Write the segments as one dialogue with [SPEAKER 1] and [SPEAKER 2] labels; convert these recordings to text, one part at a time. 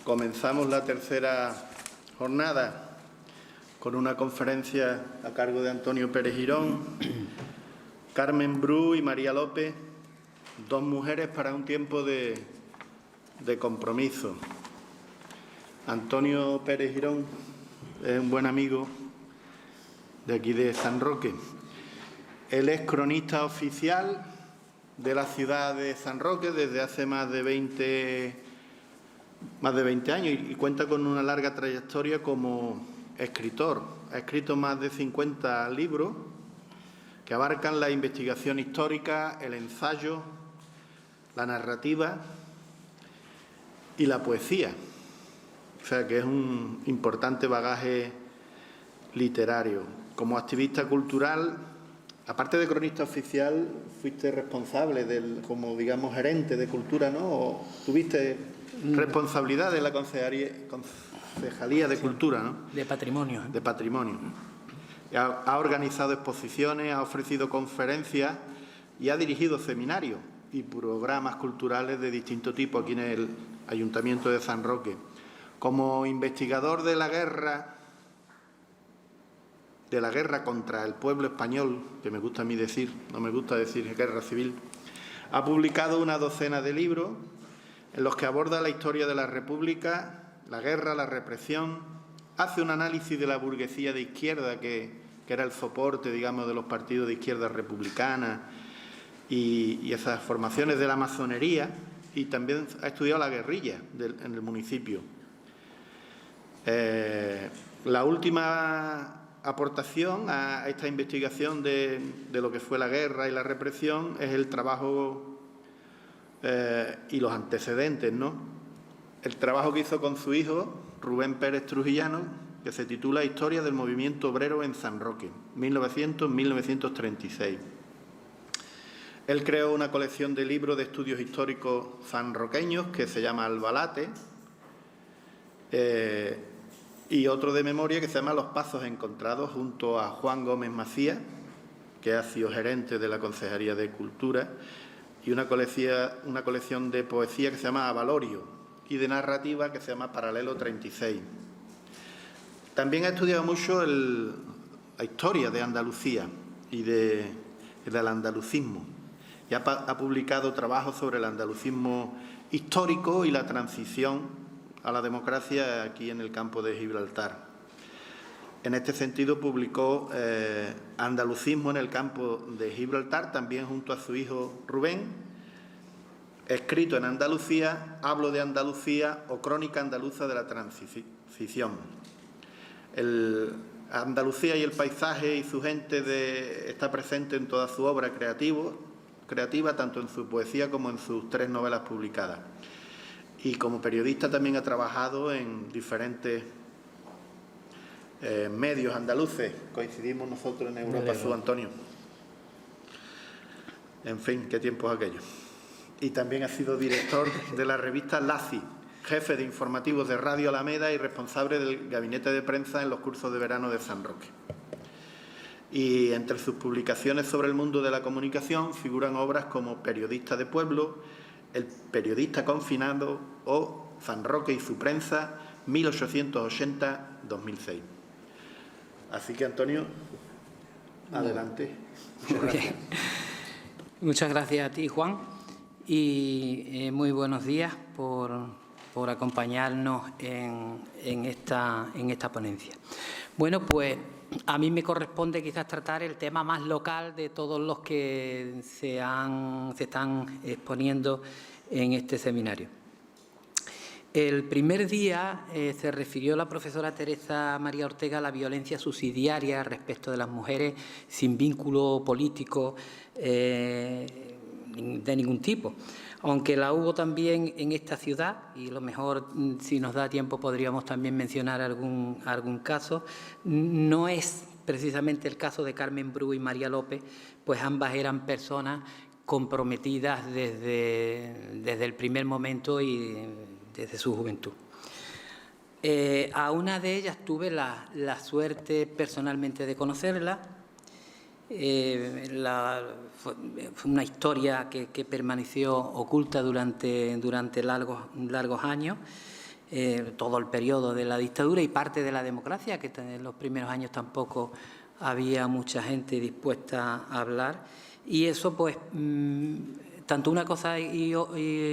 [SPEAKER 1] Comenzamos la tercera jornada con una conferencia a cargo de Antonio Pérez Girón, Carmen Bru y María López, dos mujeres para un tiempo de compromiso. Antonio Pérez Girón es un buen amigo de aquí de San Roque. Él es cronista oficial de la ciudad de San Roque desde hace más de 20 años y cuenta con una larga trayectoria como escritor. Ha escrito más de 50 libros que abarcan la investigación histórica, el ensayo, la narrativa y la poesía. O sea que es un importante bagaje literario. Como activista cultural, aparte de cronista oficial, fuiste responsable como digamos gerente de cultura, ¿no? ¿O tuviste responsabilidad de la Concejalía de Cultura, ¿no?
[SPEAKER 2] De Patrimonio.
[SPEAKER 1] De Patrimonio. Ha organizado exposiciones, ha ofrecido conferencias y ha dirigido seminarios y programas culturales de distinto tipo aquí en el Ayuntamiento de San Roque. Como investigador de la guerra contra el pueblo español, que me gusta a mí decir, no me gusta decir guerra civil, ha publicado una docena de libros en los que aborda la historia de la República, la guerra, la represión, hace un análisis de la burguesía de izquierda, que era el soporte, digamos, de los partidos de izquierda republicana y esas formaciones de la masonería, y también ha estudiado la guerrilla en el municipio. La última aportación a esta investigación de lo que fue la guerra y la represión es el trabajo y los antecedentes, ¿no? El trabajo que hizo con su hijo, Rubén Pérez Trujillano, que se titula Historia del movimiento obrero en San Roque, 1900-1936. Él creó una colección de libros de estudios históricos sanroqueños que se llama Albalate, y otro de memoria que se llama Los Pasos Encontrados, junto a Juan Gómez Macías, que ha sido gerente de la Concejalía de Cultura, y una colección de poesía que se llama Avalorio y de narrativa que se llama Paralelo 36. También ha estudiado mucho la historia de Andalucía y del andalucismo, y ha publicado trabajos sobre el andalucismo histórico y la transición a la democracia aquí en el campo de Gibraltar. En este sentido publicó Andalucismo en el campo de Gibraltar, también junto a su hijo Rubén, Escrito en Andalucía, Hablo de Andalucía o Crónica andaluza de la transición. Andalucía y el paisaje y su gente está presente en toda su obra creativa, tanto en su poesía como en sus 3 novelas publicadas. Y como periodista también ha trabajado en diferentes medios andaluces. Coincidimos nosotros en Europa Sud, Antonio. En fin, qué tiempos aquellos. Y también ha sido director de la revista LACI, jefe de informativos de Radio Alameda y responsable del gabinete de prensa en los cursos de verano de San Roque. Y entre sus publicaciones sobre el mundo de la comunicación figuran obras como Periodista de Pueblo, El periodista confinado o San Roque y su prensa, 1880-2006. Así que, Antonio, adelante.
[SPEAKER 2] Muchas gracias. Muchas gracias a ti, Juan, y muy buenos días por acompañarnos en esta ponencia. Bueno, pues a mí me corresponde quizás tratar el tema más local de todos los que se están exponiendo en este seminario. El primer día se refirió la profesora Teresa María Ortega a la violencia subsidiaria respecto de las mujeres sin vínculo político de ningún tipo. Aunque la hubo también en esta ciudad, y a lo mejor, si nos da tiempo, podríamos también mencionar algún caso, no es precisamente el caso de Carmen Bru y María López, pues ambas eran personas comprometidas desde el primer momento y desde su juventud. A una de ellas tuve la suerte personalmente de conocerla. Fue una historia que permaneció oculta durante largos años. todo el periodo de la dictadura y parte de la democracia, que en los primeros años tampoco había mucha gente dispuesta a hablar. Y eso, pues, tanto una cosa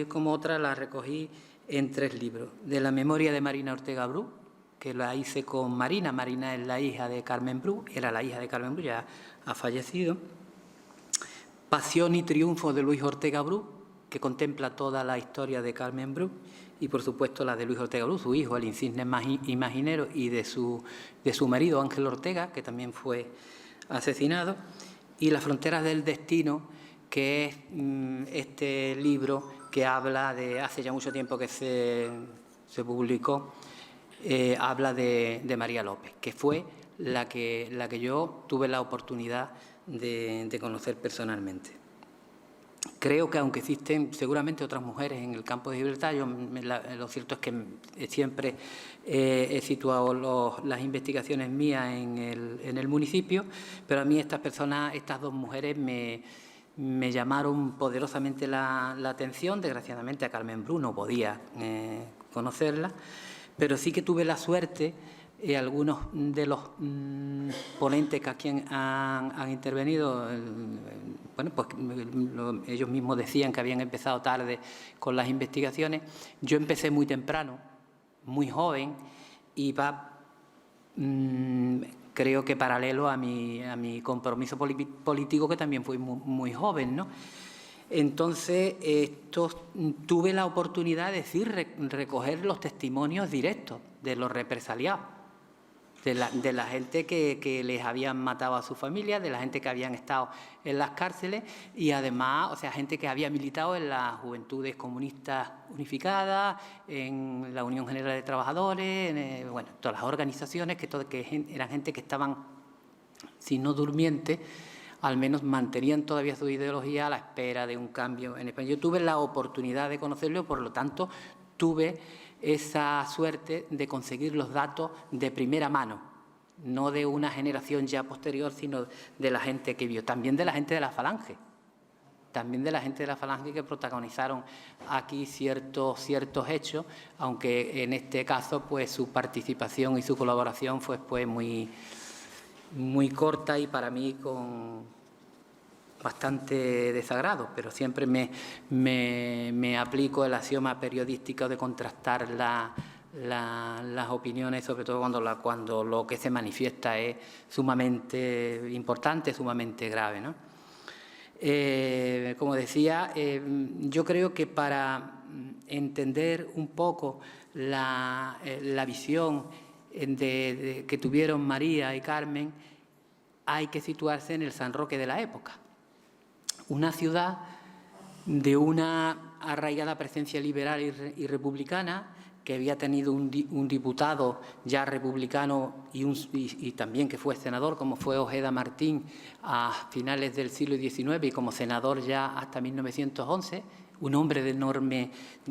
[SPEAKER 2] como otra la recogí en 3 libros. De la memoria de Marina Ortega Bru, que la hice con Marina. Marina es la hija de Carmen Bru, era la hija de Carmen Bru, ya ha fallecido. Pasión y triunfo de Luis Ortega Bru, que contempla toda la historia de Carmen Bru, y por supuesto la de Luis Ortega Bru, su hijo, el insigne imaginero, y de su marido Ángel Ortega, que también fue asesinado, y Las fronteras del destino, que es este libro que habla de, hace ya mucho tiempo que se publicó, habla de María López, que fue la que yo tuve la oportunidad de conocer personalmente. Creo que aunque existen seguramente otras mujeres en el campo de Gibraltar, lo cierto es que siempre he situado las investigaciones mías en el municipio, pero a mí estas 2 mujeres me llamaron poderosamente la atención. Desgraciadamente a Carmen Bru no podía conocerla, pero sí que tuve la suerte, algunos de los ponentes que aquí han intervenido, bueno, pues ellos mismos decían que habían empezado tarde con las investigaciones. Yo empecé muy temprano, muy joven, y creo que paralelo a mi compromiso político, que también fui muy joven, ¿no? Entonces, tuve la oportunidad de recoger los testimonios directos de los represaliados, de la gente que les habían matado a su familia, de la gente que habían estado en las cárceles y además, o sea, gente que había militado en las Juventudes Comunistas Unificadas, en la Unión General de Trabajadores, bueno, todas las organizaciones, que eran gente que estaban, si no durmientes, al menos mantenían todavía su ideología a la espera de un cambio en España. Yo tuve la oportunidad de conocerlo y, por lo tanto, tuve esa suerte de conseguir los datos de primera mano, no de una generación ya posterior, sino de la gente que vio, también de la gente de la Falange, que protagonizaron aquí ciertos hechos, aunque en este caso pues su participación y su colaboración fue pues muy corta y para mí con bastante desagrado, pero siempre me aplico el axioma periodístico de contrastar las opiniones, sobre todo cuando lo que se manifiesta es sumamente importante, sumamente grave, ¿no? Como decía, yo creo que para entender un poco la visión que tuvieron María y Carmen, hay que situarse en el San Roque de la época. Una ciudad de una arraigada presencia liberal y republicana, que había tenido un diputado ya republicano y también que fue senador, como fue Ojeda Martín, a finales del siglo XIX y como senador ya hasta 1911, un hombre de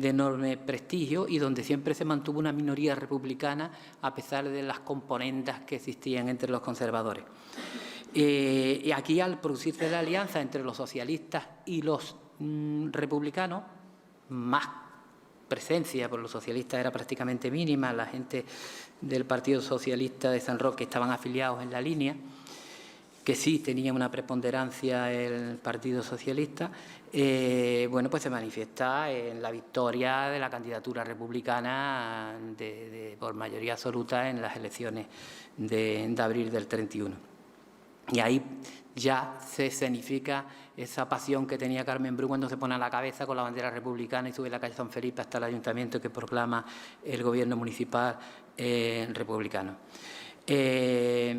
[SPEAKER 2] enorme prestigio y donde siempre se mantuvo una minoría republicana a pesar de las componendas que existían entre los conservadores. Y aquí, al producirse la alianza entre los socialistas y los republicanos, más presencia, por los socialistas era prácticamente mínima, la gente del Partido Socialista de San Roque estaban afiliados en la línea, que sí tenía una preponderancia el Partido Socialista, bueno, pues se manifiesta en la victoria de la candidatura republicana por mayoría absoluta en las elecciones de abril del 31. Y ahí ya se escenifica esa pasión que tenía Carmen Bru cuando se pone a la cabeza con la bandera republicana y sube la calle San Felipe hasta el ayuntamiento que proclama el gobierno municipal republicano. Fue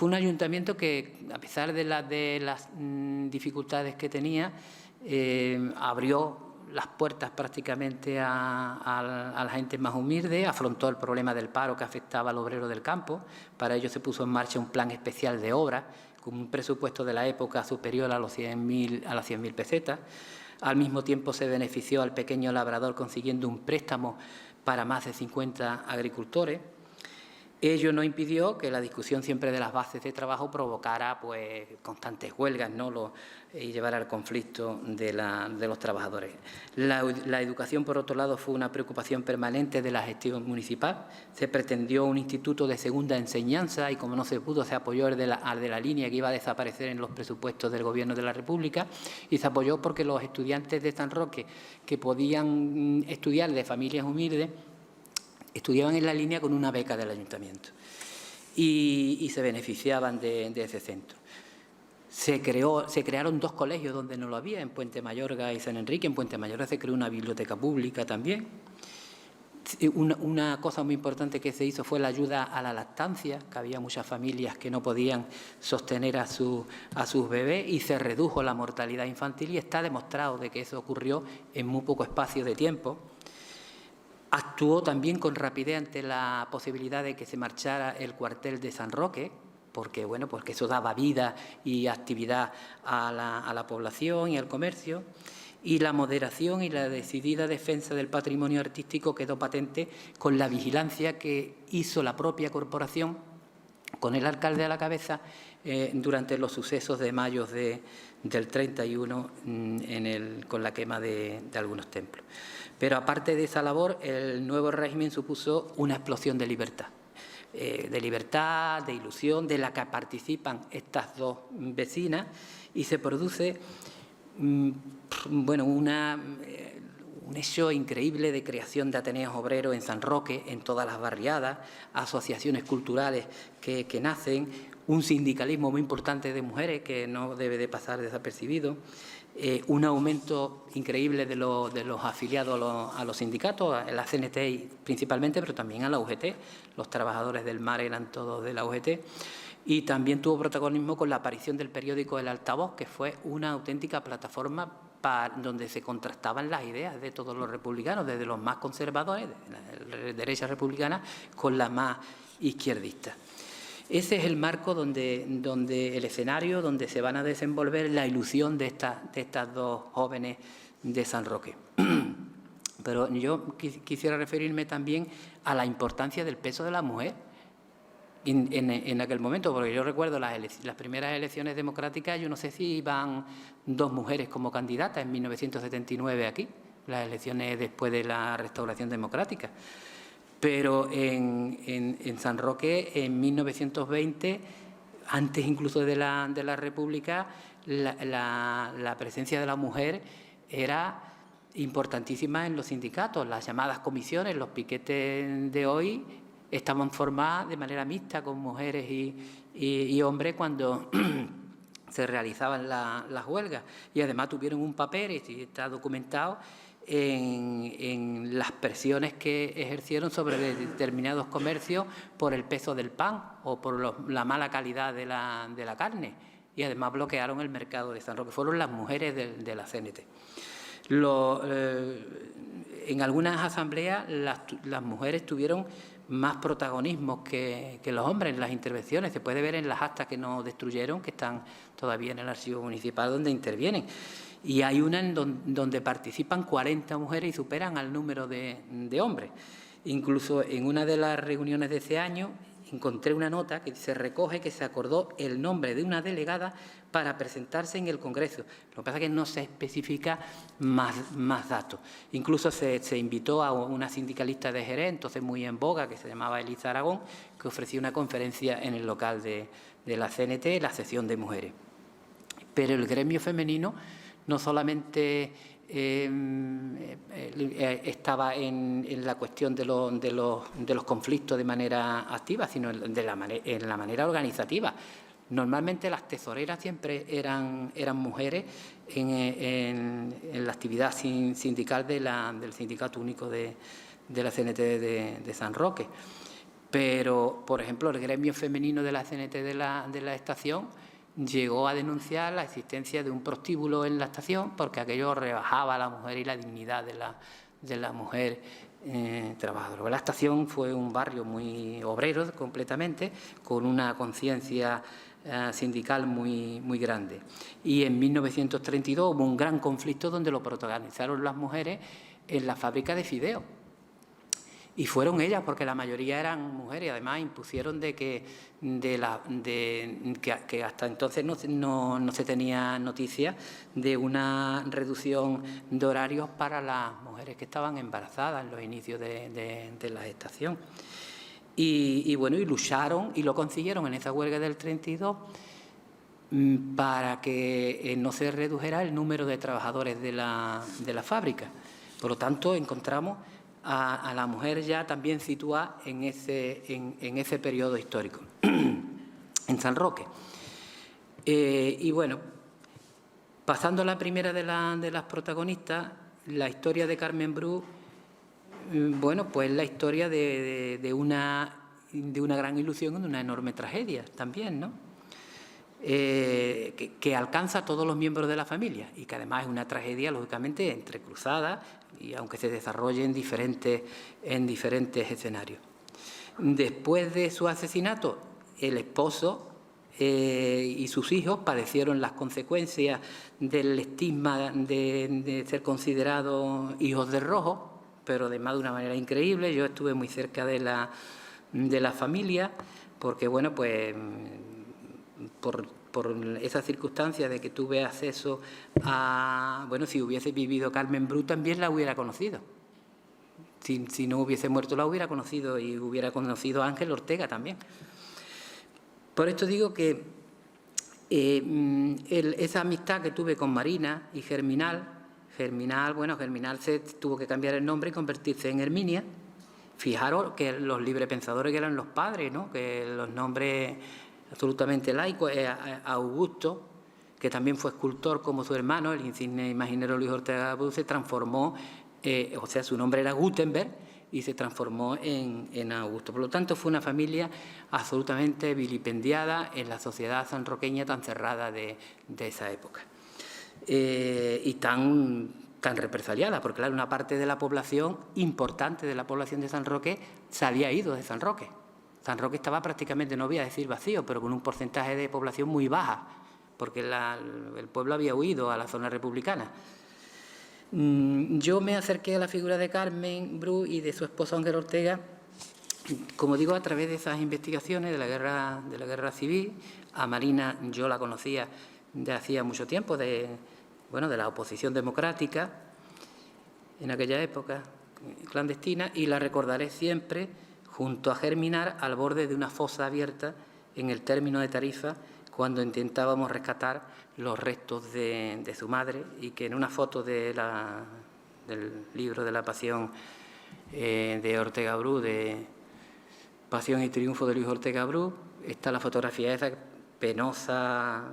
[SPEAKER 2] un ayuntamiento que, a pesar de las dificultades que tenía, abrió las puertas prácticamente a la gente más humilde, afrontó el problema del paro que afectaba al obrero del campo. Para ello se puso en marcha un plan especial de obras con un presupuesto de la época superior a las 100.000 pesetas. Al mismo tiempo se benefició al pequeño labrador consiguiendo un préstamo para más de 50 agricultores. Ello no impidió que la discusión siempre de las bases de trabajo provocara pues, constantes huelgas, ¿no? Y llevara al conflicto de los trabajadores. La educación, por otro lado, fue una preocupación permanente de la gestión municipal. Se pretendió un instituto de segunda enseñanza y, como no se pudo, se apoyó al de la línea que iba a desaparecer en los presupuestos del Gobierno de la República, y se apoyó porque los estudiantes de San Roque que podían estudiar de familias humildes estudiaban en la línea con una beca del ayuntamiento y se beneficiaban de ese centro. Se crearon 2 colegios donde no lo había, en Puente Mayorga y San Enrique. En Puente Mayorga se creó una biblioteca pública también. Una cosa muy importante que se hizo fue la ayuda a la lactancia, que había muchas familias que no podían sostener a sus bebés, y se redujo la mortalidad infantil, y está demostrado de que eso ocurrió en muy poco espacio de tiempo. Actuó también con rapidez ante la posibilidad de que se marchara el cuartel de San Roque, porque, bueno, porque eso daba vida y actividad a la población y al comercio. Y la moderación y la decidida defensa del patrimonio artístico quedó patente con la vigilancia que hizo la propia corporación, con el alcalde a la cabeza, durante los sucesos de mayo del 31 con la quema de algunos templos. Pero aparte de esa labor, el nuevo régimen supuso una explosión de libertad, de ilusión, de la que participan estas 2 vecinas, y se produce bueno, un hecho increíble de creación de ateneos obreros en San Roque, en todas las barriadas, asociaciones culturales que nacen, un sindicalismo muy importante de mujeres que no debe de pasar desapercibido, un aumento increíble de los afiliados a los sindicatos, a la CNT principalmente, pero también a la UGT. Los trabajadores del mar eran todos de la UGT. Y también tuvo protagonismo con la aparición del periódico El Altavoz, que fue una auténtica plataforma donde se contrastaban las ideas de todos los republicanos, desde los más conservadores, de la derecha republicana, con la más izquierdista. Ese es el marco donde el escenario donde se van a desenvolver la ilusión de estas 2 jóvenes de San Roque. Pero yo quisiera referirme también a la importancia del peso de la mujer en aquel momento, porque yo recuerdo las primeras elecciones democráticas. Yo no sé si iban 2 mujeres como candidatas en 1979 aquí, las elecciones después de la restauración democrática. Pero en San Roque, en 1920, antes incluso de la República, la presencia de la mujer era importantísima en los sindicatos. Las llamadas comisiones, los piquetes de hoy, estaban formadas de manera mixta con mujeres y hombres cuando se realizaban las huelgas. Y además tuvieron un papel, y está documentado, en las presiones que ejercieron sobre determinados comercios por el peso del pan o por la mala calidad de la carne, y además bloquearon el mercado de San Roque. Fueron las mujeres de la CNT. En algunas asambleas las mujeres tuvieron más protagonismo que los hombres en las intervenciones. Se puede ver en las actas que no destruyeron, que están todavía en el archivo municipal, donde intervienen. Y hay una en donde participan 40 mujeres y superan al número de hombres. Incluso en una de las reuniones de ese año encontré una nota que se recoge que se acordó el nombre de una delegada para presentarse en el Congreso. Lo que pasa es que no se especifica más datos. Incluso se invitó a una sindicalista de Jerez, entonces muy en boga, que se llamaba Elisa Aragón, que ofrecía una conferencia en el local de la CNT, la sección de mujeres. Pero el gremio femenino no solamente estaba en la cuestión de los conflictos de manera activa, sino en la manera organizativa. Normalmente las tesoreras siempre eran mujeres en la actividad sindical del Sindicato Único de la CNT de San Roque. Pero, por ejemplo, el gremio femenino de la CNT de la estación llegó a denunciar la existencia de un prostíbulo en la estación, porque aquello rebajaba a la mujer y la dignidad de la mujer trabajadora. La estación fue un barrio muy obrero completamente, con una conciencia sindical muy grande. Y en 1932 hubo un gran conflicto donde lo protagonizaron las mujeres en la fábrica de fideos. Y fueron ellas, porque la mayoría eran mujeres, y además impusieron que hasta entonces no se tenía noticia de una reducción de horarios para las mujeres que estaban embarazadas en los inicios de la gestación. Y bueno, y lucharon y lo consiguieron en esa huelga del 32 para que no se redujera el número de trabajadores de la fábrica. Por lo tanto, encontramos a la mujer ya también situada en ese periodo histórico, en San Roque. Y bueno, pasando a la primera de las protagonistas, la historia de Carmen Bru, bueno, pues la historia de una gran ilusión y de una enorme tragedia también, ¿no? Que alcanza a todos los miembros de la familia y que además es una tragedia, lógicamente, entrecruzada, y aunque se desarrolle en diferentes escenarios. Después de su asesinato, el esposo y sus hijos padecieron las consecuencias del estigma de ser considerados hijos de rojo, pero además de una manera increíble. Yo estuve muy cerca de la familia, porque, bueno, pues por esa circunstancia de que tuve acceso a... Bueno, si hubiese vivido Carmen Bru también la hubiera conocido. Si no hubiese muerto la hubiera conocido, y hubiera conocido a Ángel Ortega también. Por esto digo que esa amistad que tuve con Marina y Germinal, Germinal se tuvo que cambiar el nombre y convertirse en Herminia. Fijaros que los librepensadores que eran los padres, ¿no? Que los nombres absolutamente laicos. Augusto, que también fue escultor como su hermano, el insigne imaginero Luis Ortega Bru, se transformó, o sea, su nombre era Gutenberg, y se transformó en Augusto. Por lo tanto, fue una familia absolutamente vilipendiada en la sociedad sanroqueña tan cerrada de esa época. Y tan represaliada, porque claro, una parte de la población importante de la población de San Roque se había ido de San Roque. San Roque estaba prácticamente, no voy a decir vacío, pero con un porcentaje de población muy baja, porque el pueblo había huido a la zona republicana. Yo me acerqué a la figura de Carmen Bru y de su esposo Ángel Ortega, como digo, a través de esas investigaciones de la guerra civil. A Marina yo la conocía de hacía mucho tiempo, de la oposición democrática, en aquella época clandestina, y la recordaré siempre junto a Germinar, al borde de una fosa abierta en el término de Tarifa, cuando intentábamos rescatar los restos de su madre, y que en una foto del libro de la Pasión de Ortega Bru, de Pasión y Triunfo de Luis Ortega Bru, está la fotografía, esa penosa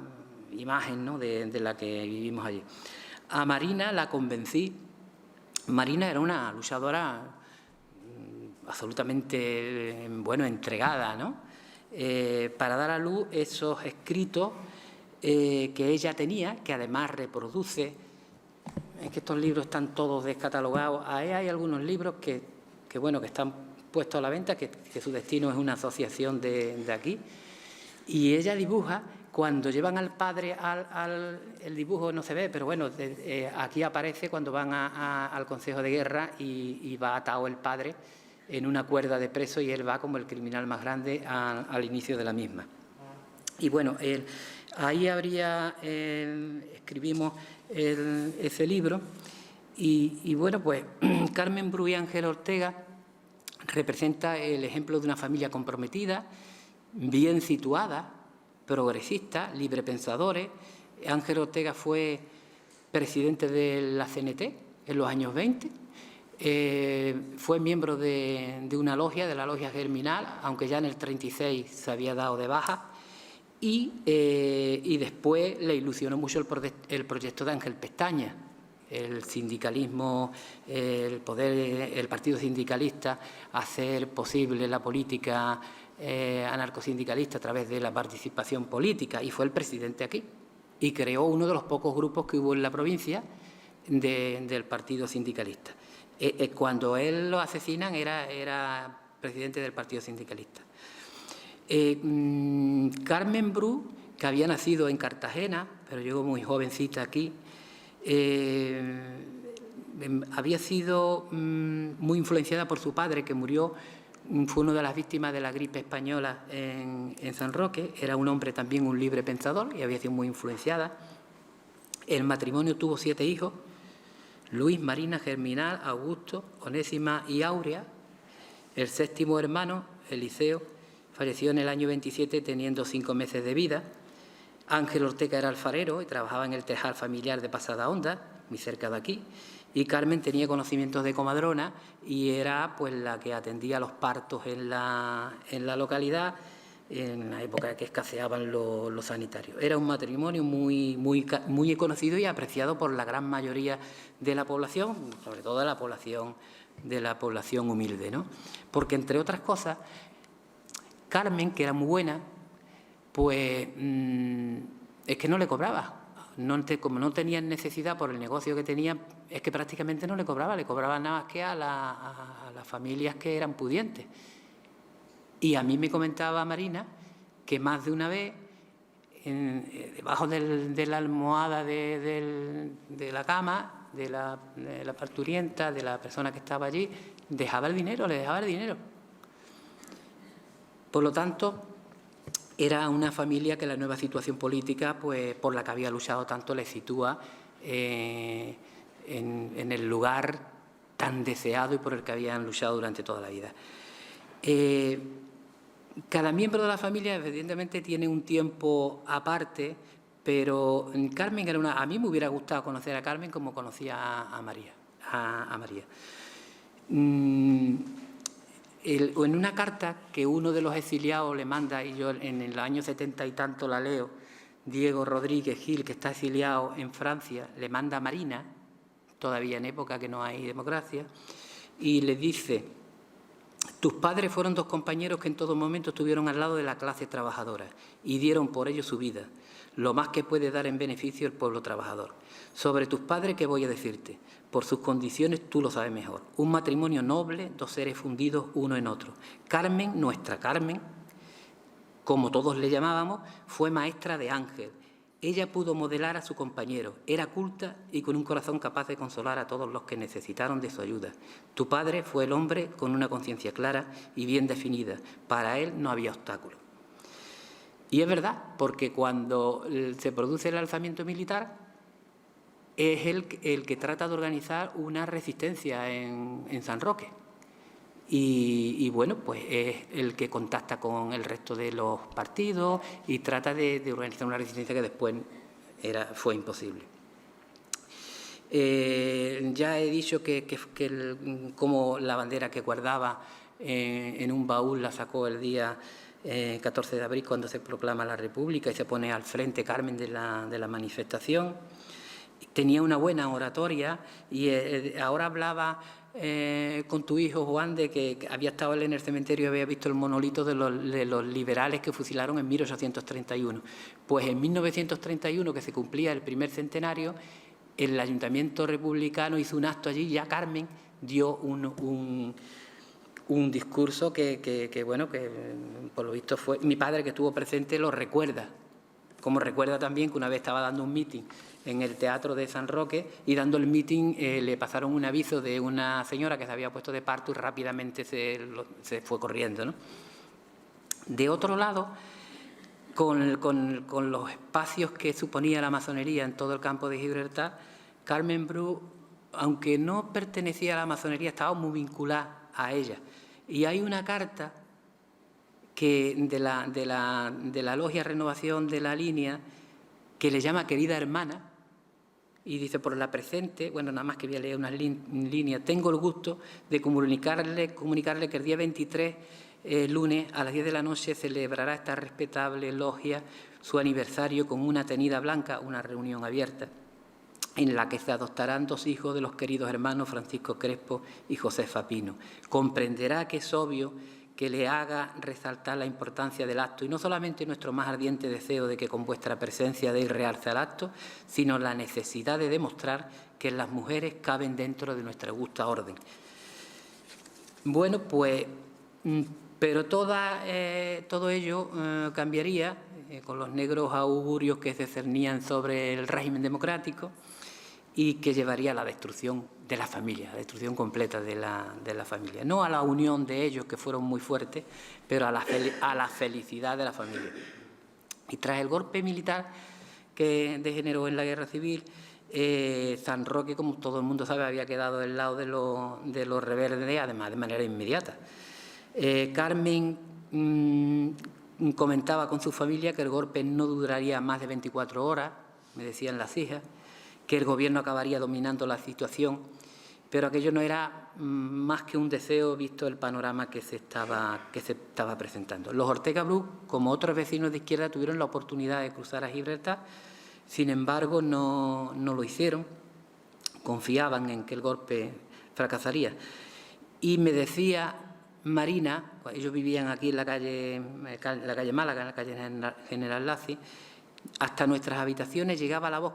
[SPEAKER 2] imagen, ¿no?, de la que vivimos allí. A Marina la convencí. Marina era una luchadora absolutamente, entregada, ¿no?, para dar a luz esos escritos que ella tenía, que además reproduce. Es que estos libros están todos descatalogados. Ahí hay algunos libros que están puestos a la venta, que su destino es una asociación de aquí. Y ella dibuja, cuando llevan al padre, el dibujo no se ve, pero aquí aparece cuando van al Consejo de Guerra y va atado el padre en una cuerda de preso, y él va como el criminal más grande al inicio de la misma. Y ahí escribimos ese libro, y Carmen Bru y Ángel Ortega representa el ejemplo de una familia comprometida, bien situada, progresista, librepensadores. Ángel Ortega fue presidente de la CNT en los años 20, fue miembro de una logia, de la logia Germinal, aunque ya en el 36 se había dado de baja, y después le ilusionó mucho el proyecto de Ángel Pestaña, el sindicalismo, el partido sindicalista, hacer posible la política anarcosindicalista a través de la participación política, y fue el presidente aquí, y creó uno de los pocos grupos que hubo en la provincia del partido sindicalista. Cuando él lo asesinan era presidente del partido sindicalista. Carmen Bru, que había nacido en Cartagena, pero llegó muy jovencita aquí, había sido muy influenciada por su padre, que murió, fue una de las víctimas de la gripe española en San Roque. Era un hombre también, un libre pensador, y había sido muy influenciada. El matrimonio tuvo 7 hijos: Luis, Marina, Germinal, Augusto, Onésima y Áurea. El 7º hermano, Eliseo, falleció en el año 27 teniendo 5 meses de vida. Ángel Ortega era alfarero y trabajaba en el tejar familiar de Pasada Honda, muy cerca de aquí. Y Carmen tenía conocimientos de comadrona y era pues la que atendía los partos en la localidad en la época que escaseaban los sanitarios. Era un matrimonio muy conocido y apreciado por la gran mayoría de la población, sobre todo de la población humilde, ¿no? Porque, entre otras cosas, Carmen, que era muy buena, pues es que no le cobraba. Como no tenían necesidad por el negocio que tenían, es que prácticamente no le cobraba nada más que a las familias que eran pudientes. Y a mí me comentaba Marina que más de una vez, debajo de la almohada de la cama, de la parturienta, de la persona que estaba allí, le dejaba el dinero. Por lo tanto, era una familia que la nueva situación política, pues, por la que había luchado tanto, le sitúa en el lugar tan deseado y por el que habían luchado durante toda la vida. Cada miembro de la familia, evidentemente, tiene un tiempo aparte, pero Carmen era a mí me hubiera gustado conocer a Carmen como conocía a María. En una carta que uno de los exiliados le manda, y yo en el año 70 y tanto la leo, Diego Rodríguez Gil, que está exiliado en Francia, le manda a Marina, todavía en época que no hay democracia, y le dice: tus padres fueron 2 compañeros que en todo momento estuvieron al lado de la clase trabajadora y dieron por ello su vida, lo más que puede dar en beneficio el pueblo trabajador. Sobre tus padres, ¿qué voy a decirte? Por sus condiciones tú lo sabes mejor. Un matrimonio noble, 2 seres fundidos uno en otro. Carmen, nuestra Carmen, como todos le llamábamos, fue maestra de Ángel. Ella pudo modelar a su compañero, era culta y con un corazón capaz de consolar a todos los que necesitaron de su ayuda. Tu padre fue el hombre con una conciencia clara y bien definida. Para él no había obstáculo. Y es verdad, porque cuando se produce el alzamiento militar, es el que trata de organizar una resistencia en San Roque. Y bueno, pues es el que contacta con el resto de los partidos y trata de organizar una resistencia que después fue imposible. Ya he dicho como la bandera que guardaba en un baúl la sacó el día 14 de abril, cuando se proclama la República, y se pone al frente Carmen de la manifestación. Tenía una buena oratoria y ahora hablaba con tu hijo Juan de que había estado él en el cementerio y había visto el monolito de los liberales que fusilaron en 1831. Pues en 1931, que se cumplía el primer centenario, el Ayuntamiento republicano hizo un acto allí y ya Carmen dio un discurso que por lo visto fue mi padre, que estuvo presente, lo recuerda. Como recuerda también que una vez estaba dando un mitin en el Teatro de San Roque y dando el mitin le pasaron un aviso de una señora que se había puesto de parto y rápidamente se fue corriendo, ¿no? De otro lado, con los espacios que suponía la masonería en todo el campo de Gibraltar, Carmen Bru, aunque no pertenecía a la masonería, estaba muy vinculada a ella. Y hay una carta que de la Logia Renovación de la Línea, que le llama querida hermana, y dice: por la presente, bueno, nada más que voy a leer unas líneas, tengo el gusto de comunicarle que el día 23, lunes, a las 10 de la noche, celebrará esta respetable logia su aniversario con una tenida blanca, una reunión abierta, en la que se adoptarán 2 hijos de los queridos hermanos Francisco Crespo y Josefa Pino. Comprenderá que es obvio que le haga resaltar la importancia del acto, y no solamente nuestro más ardiente deseo de que con vuestra presencia deis realce al acto, sino la necesidad de demostrar que las mujeres caben dentro de nuestra augusta orden. Bueno, pues, pero todo ello cambiaría con los negros augurios que se cernían sobre el régimen democrático, y que llevaría a la destrucción de la familia, la destrucción completa de la familia. No a la unión de ellos, que fueron muy fuertes, pero a la felicidad de la familia. Y tras el golpe militar que degeneró en la Guerra Civil, San Roque, como todo el mundo sabe, había quedado del lado de los rebeldes, además de manera inmediata. Carmen comentaba con su familia que el golpe no duraría más de 24 horas, me decían las hijas, que el gobierno acabaría dominando la situación, pero aquello no era más que un deseo visto el panorama que se estaba presentando. Los Ortega Bru, como otros vecinos de izquierda, tuvieron la oportunidad de cruzar a Gibraltar, sin embargo no lo hicieron, confiaban en que el golpe fracasaría. Y me decía Marina, ellos vivían aquí en la calle Málaga, en la calle General Laci, hasta nuestras habitaciones llegaba la voz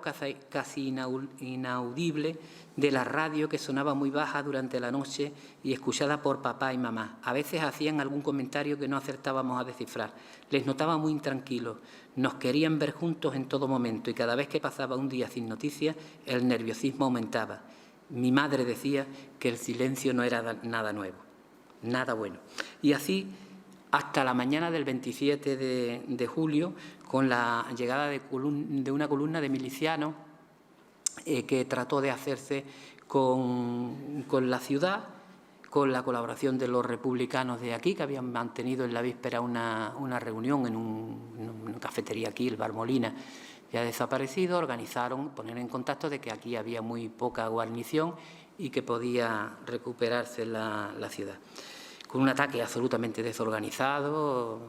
[SPEAKER 2] casi inaudible de la radio, que sonaba muy baja durante la noche y escuchada por papá y mamá. A veces hacían algún comentario que no acertábamos a descifrar. Les notaba muy intranquilos. Nos querían ver juntos en todo momento y cada vez que pasaba un día sin noticias, el nerviosismo aumentaba. Mi madre decía que el silencio no era nada nuevo, nada bueno. Y así hasta la mañana del 27 de julio, con la llegada de una columna de milicianos que trató de hacerse con la ciudad, con la colaboración de los republicanos de aquí, que habían mantenido en la víspera una reunión en una cafetería aquí, el Bar Molina, ya desaparecido. Organizaron, poner en contacto de que aquí había muy poca guarnición y que podía recuperarse la ciudad. Con un ataque absolutamente desorganizado,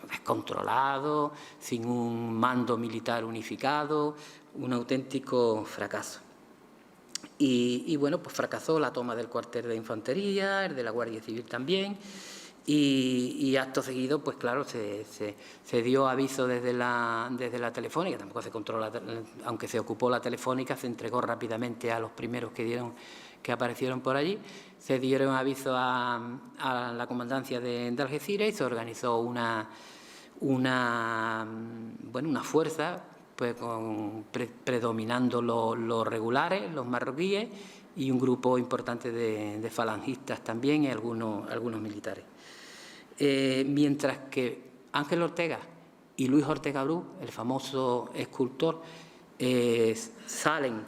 [SPEAKER 2] descontrolado, sin un mando militar unificado, un auténtico fracaso. Y bueno, pues fracasó la toma del cuartel de infantería, el de la Guardia Civil también, y acto seguido, pues claro, se dio aviso desde la telefónica, tampoco se controló, aunque se ocupó la telefónica, se entregó rápidamente a los primeros que aparecieron por allí. Se dieron aviso a la comandancia de Algeciras y se organizó una fuerza, pues predominando los regulares, los marroquíes, y un grupo importante de falangistas también y algunos militares. Mientras que Ángel Ortega y Luis Ortega Bru, el famoso escultor, salen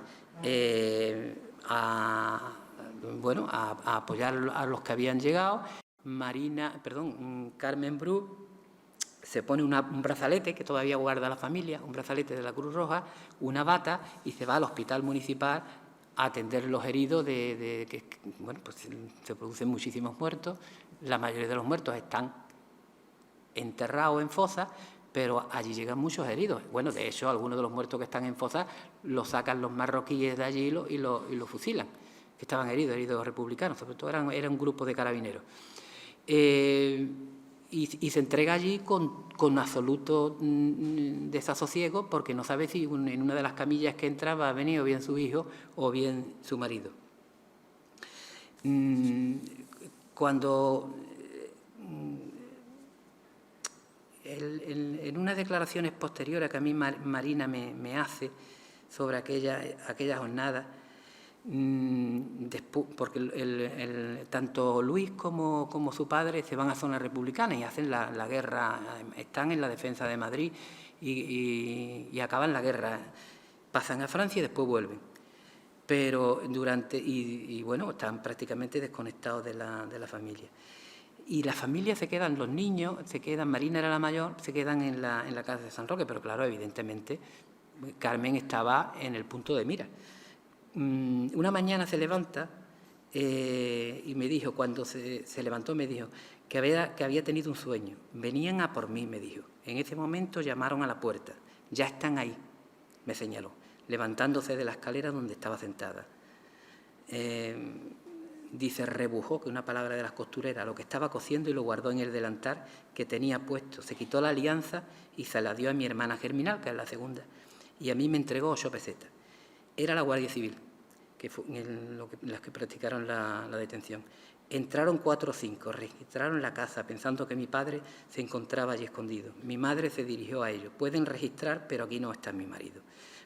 [SPEAKER 2] a apoyar a los que habían llegado. Carmen Bru se pone un brazalete que todavía guarda la familia, un brazalete de la Cruz Roja, una bata, y se va al hospital municipal a atender los heridos pues se producen muchísimos muertos. La mayoría de los muertos están enterrados en fosas, pero allí llegan muchos heridos. Bueno, de hecho, algunos de los muertos que están en fosas los sacan los marroquíes de allí y los fusilan, que estaban heridos republicanos, sobre todo era un grupo de carabineros. Y se entrega allí con absoluto desasosiego, porque no sabe si en una de las camillas que entra va a venir o bien su hijo o bien su marido. Cuando en unas declaraciones posteriores que a mí Marina me hace sobre aquella jornada, porque tanto Luis como su padre se van a zona republicana y hacen la guerra, están en la defensa de Madrid y acaban la guerra, pasan a Francia y después vuelven. Pero bueno, están prácticamente desconectados de la familia. Y la familia se quedan, los niños se quedan, Marina era la mayor, se quedan en la casa de San Roque, pero claro, evidentemente Carmen estaba en el punto de mira. Una mañana se levanta y me dijo, cuando se levantó, me dijo que había tenido un sueño. Venían a por mí, me dijo. En ese momento llamaron a la puerta. Ya están ahí, me señaló, levantándose de la escalera donde estaba sentada. Dice, rebujó, que una palabra de las costureras, lo que estaba cosiendo y lo guardó en el delantal que tenía puesto. Se quitó la alianza y se la dio a mi hermana Germinal, que es la segunda, y a mí me entregó 8 pesetas. Era la Guardia Civil, que fue las que practicaron la detención. Entraron 4 o 5, registraron la casa pensando que mi padre se encontraba allí escondido. Mi madre se dirigió a ellos. Pueden registrar, pero aquí no está mi marido.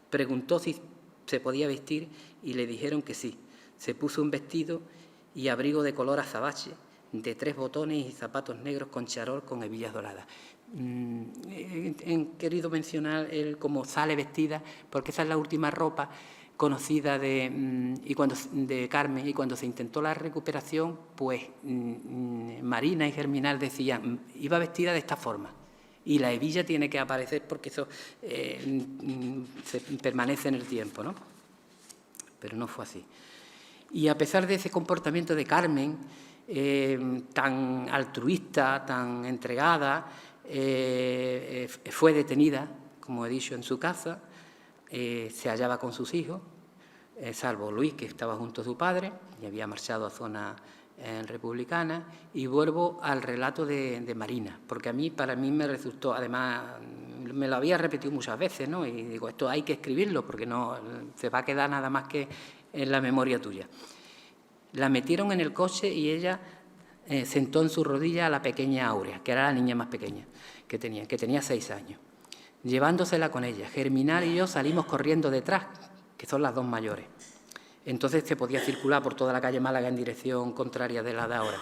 [SPEAKER 2] Preguntó si se podía vestir y le dijeron que sí. Se puso un vestido y abrigo de color azabache, de 3 botones y zapatos negros con charol con hebillas doradas. He querido mencionar cómo sale vestida, porque esa es la última ropa conocida de Carmen, y cuando se intentó la recuperación, pues Marina y Germinal decían, iba vestida de esta forma, y la hebilla tiene que aparecer porque eso se permanece en el tiempo, ¿no? Pero no fue así. Y a pesar de ese comportamiento de Carmen, tan altruista, tan entregada, fue detenida, como he dicho, en su casa. Se hallaba con sus hijos, salvo Luis, que estaba junto a su padre y había marchado a zona republicana. Y vuelvo al relato de Marina, porque para mí me resultó, además me lo había repetido muchas veces, ¿no? Y digo, esto hay que escribirlo porque no se va a quedar nada más que en la memoria tuya. La metieron en el coche y ella sentó en su rodilla a la pequeña Aurea, que era la niña más pequeña que tenía 6 años. Llevándosela con ella, Germinal y yo salimos corriendo detrás, que son las 2 mayores. Entonces se podía circular por toda la calle Málaga en dirección contraria de la de ahora.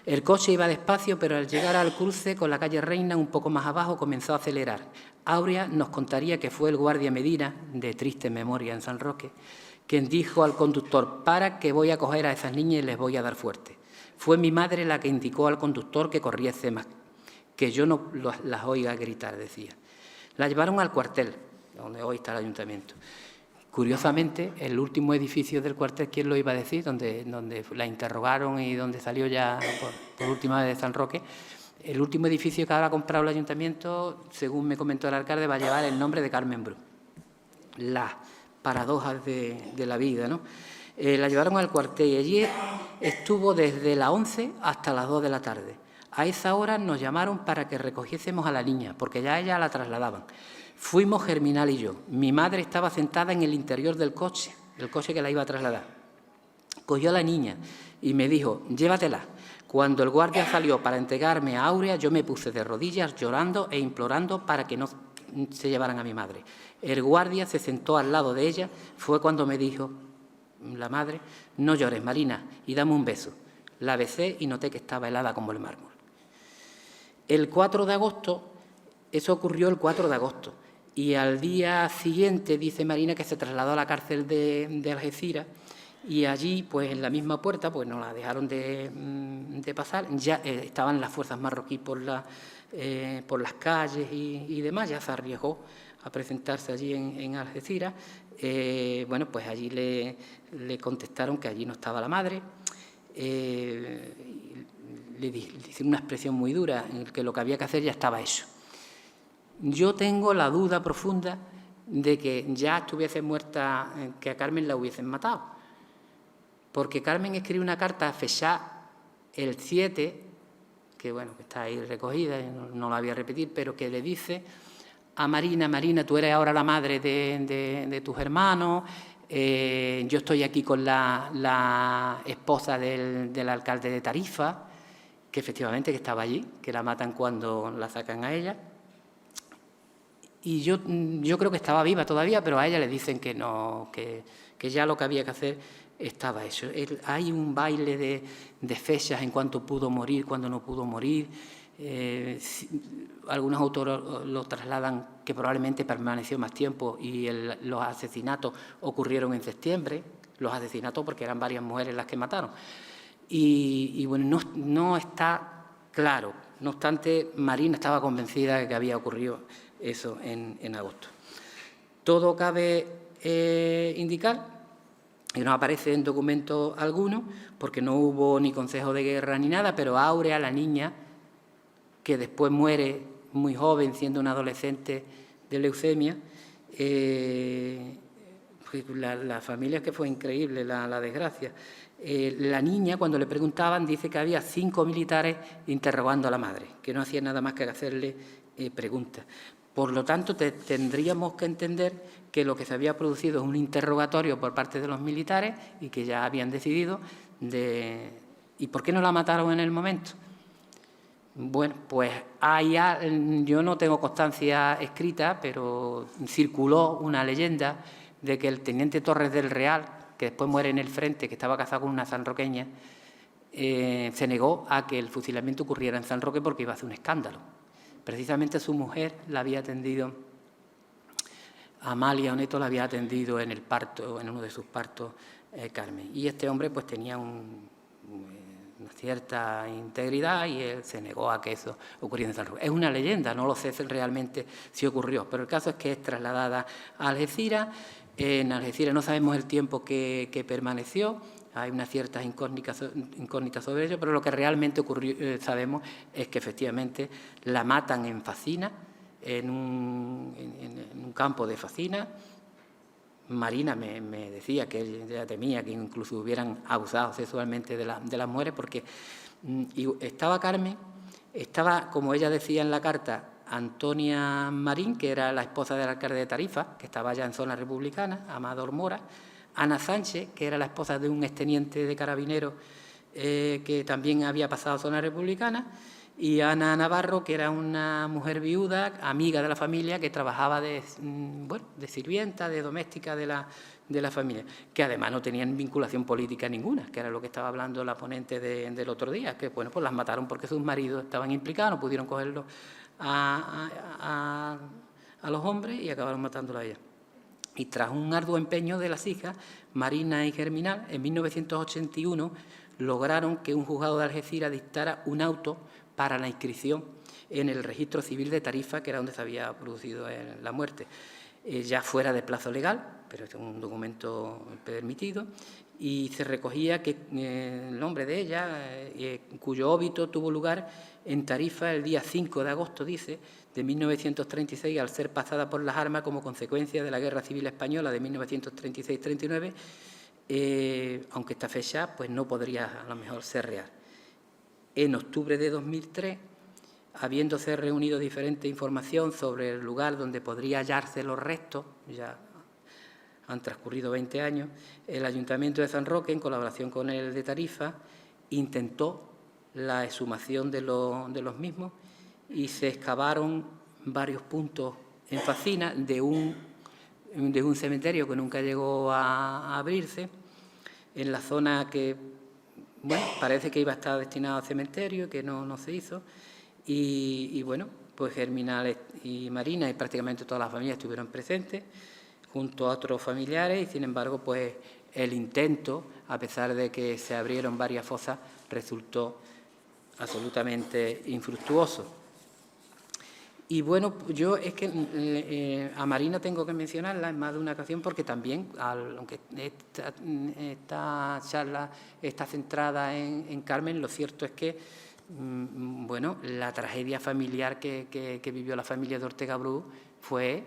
[SPEAKER 2] El coche iba despacio, pero al llegar al cruce con la calle Reina, un poco más abajo, comenzó a acelerar. Aurea nos contaría que fue el guardia Medina, de triste memoria en San Roque, quien dijo al conductor, para que voy a coger a esas niñas y les voy a dar fuerte. Fue mi madre la que indicó al conductor que corriese más, que yo no las oiga gritar, decía. La llevaron al cuartel, donde hoy está el ayuntamiento. Curiosamente, el último edificio del cuartel, ¿quién lo iba a decir?, donde la interrogaron y donde salió ya por última vez de San Roque, el último edificio que ahora ha comprado el ayuntamiento, según me comentó el alcalde, va a llevar el nombre de Carmen Bru. Las paradojas de la vida, ¿no? La llevaron al cuartel y allí estuvo desde las 11 hasta las 2 de la tarde. A esa hora nos llamaron para que recogiésemos a la niña, porque ya ella la trasladaban. Fuimos Germinal y yo. Mi madre estaba sentada en el interior del coche, el coche que la iba a trasladar. Cogió a la niña y me dijo, llévatela. Cuando el guardia salió para entregarme a Aurea, yo me puse de rodillas llorando e implorando para que no se llevaran a mi madre. El guardia se sentó al lado de ella. Fue cuando me dijo la madre, no llores, Marina, y dame un beso. La besé y noté que estaba helada como el mármol. El 4 de agosto, eso ocurrió el 4 de agosto, y al día siguiente dice Marina que se trasladó a la cárcel de Algeciras, y allí, pues en la misma puerta, pues no la dejaron de pasar. Ya estaban las fuerzas marroquíes por las calles y demás. Ya se arriesgó a presentarse allí en Algeciras. Bueno, pues allí le contestaron que allí no estaba la madre. Le hicieron una expresión muy dura en que lo que había que hacer ya estaba hecho. Yo tengo la duda profunda de que ya estuviese muerta, que a Carmen la hubiesen matado. Porque Carmen escribe una carta fechada el 7, que bueno, que está ahí recogida, no la voy a repetir, pero que le dice a Marina, Marina, tú eres ahora la madre de tus hermanos, yo estoy aquí con la esposa del alcalde de Tarifa, que efectivamente que estaba allí, que la matan cuando la sacan a ella. Y yo creo que estaba viva todavía, pero a ella le dicen que no, que ya lo que había que hacer estaba hecho. Hay un baile de fechas en cuanto pudo morir, cuando no pudo morir. Algunos autores lo trasladan que probablemente permaneció más tiempo y los asesinatos ocurrieron en septiembre. Los asesinatos porque eran varias mujeres las que mataron. Y bueno, no está claro. No obstante, Marina estaba convencida de que había ocurrido eso en agosto. Todo cabe indicar, y no aparece en documento alguno, porque no hubo ni consejo de guerra ni nada, pero Aurea, la niña, que después muere muy joven, siendo una adolescente de leucemia, la familia es que fue increíble, la desgracia. La niña, cuando le preguntaban, dice que había 5 militares interrogando a la madre, que no hacían nada más que hacerle preguntas. Por lo tanto, tendríamos que entender que lo que se había producido es un interrogatorio por parte de los militares y que ya habían decidido ¿y por qué no la mataron en el momento? Bueno, pues yo no tengo constancia escrita, pero circuló una leyenda de que el teniente Torres del Real, que después muere en el frente, que estaba casado con una sanroqueña, se negó a que el fusilamiento ocurriera en San Roque porque iba a hacer un escándalo. Precisamente su mujer la había atendido, Amalia Oneto la había atendido en el parto, en uno de sus partos, Carmen. Y este hombre pues tenía una cierta integridad y él se negó a que eso ocurriera en San Roque. Es una leyenda, no lo sé realmente si ocurrió, pero el caso es que es trasladada a Algeciras. En Algeciras no sabemos el tiempo que permaneció. Hay unas ciertas incógnitas sobre ello, pero lo que realmente ocurrió, sabemos es que efectivamente la matan en Facina, en un campo de Facina. Marina me decía que ella temía que incluso hubieran abusado sexualmente de las mujeres, porque estaba Carmen, estaba, como ella decía en la carta, Antonia Marín, que era la esposa del alcalde de Tarifa, que estaba ya en zona republicana, Amador Mora, Ana Sánchez, que era la esposa de un exteniente de carabineros que también había pasado a zona republicana, y Ana Navarro, que era una mujer viuda, amiga de la familia, que trabajaba de sirvienta, de doméstica de la familia, que además no tenían vinculación política ninguna, que era lo que estaba hablando la ponente del otro día, que bueno, pues las mataron porque sus maridos estaban implicados, no pudieron cogerlos a los hombres y acabaron matándola a ella. Y tras un arduo empeño de las hijas, Marina y Germinal, en 1981 lograron que un juzgado de Algeciras dictara un auto para la inscripción en el registro civil de Tarifa, que era donde se había producido la muerte, ya fuera de plazo legal, pero es un documento permitido, y se recogía que el nombre de ella, cuyo óbito tuvo lugar en Tarifa el día 5 de agosto, dice, de 1936, al ser pasada por las armas como consecuencia de la Guerra Civil Española de 1936-39, aunque esta fecha pues no podría a lo mejor ser real. En octubre de 2003, habiéndose reunido diferente información sobre el lugar donde podría hallarse los restos, ya han transcurrido 20 años, el Ayuntamiento de San Roque, en colaboración con el de Tarifa, intentó la exhumación de los mismos y se excavaron varios puntos en Facina de un cementerio que nunca llegó a abrirse, en la zona que, bueno, parece que iba a estar destinado al cementerio, que no se hizo, y bueno, pues Germinal y Marina y prácticamente todas las familias estuvieron presentes, junto a otros familiares, y sin embargo, pues el intento, a pesar de que se abrieron varias fosas, resultó absolutamente infructuoso. Y bueno, yo es que a Marina tengo que mencionarla en más de una ocasión porque también, aunque esta charla está centrada en Carmen, lo cierto es que, bueno, la tragedia familiar que vivió la familia de Ortega Bru fue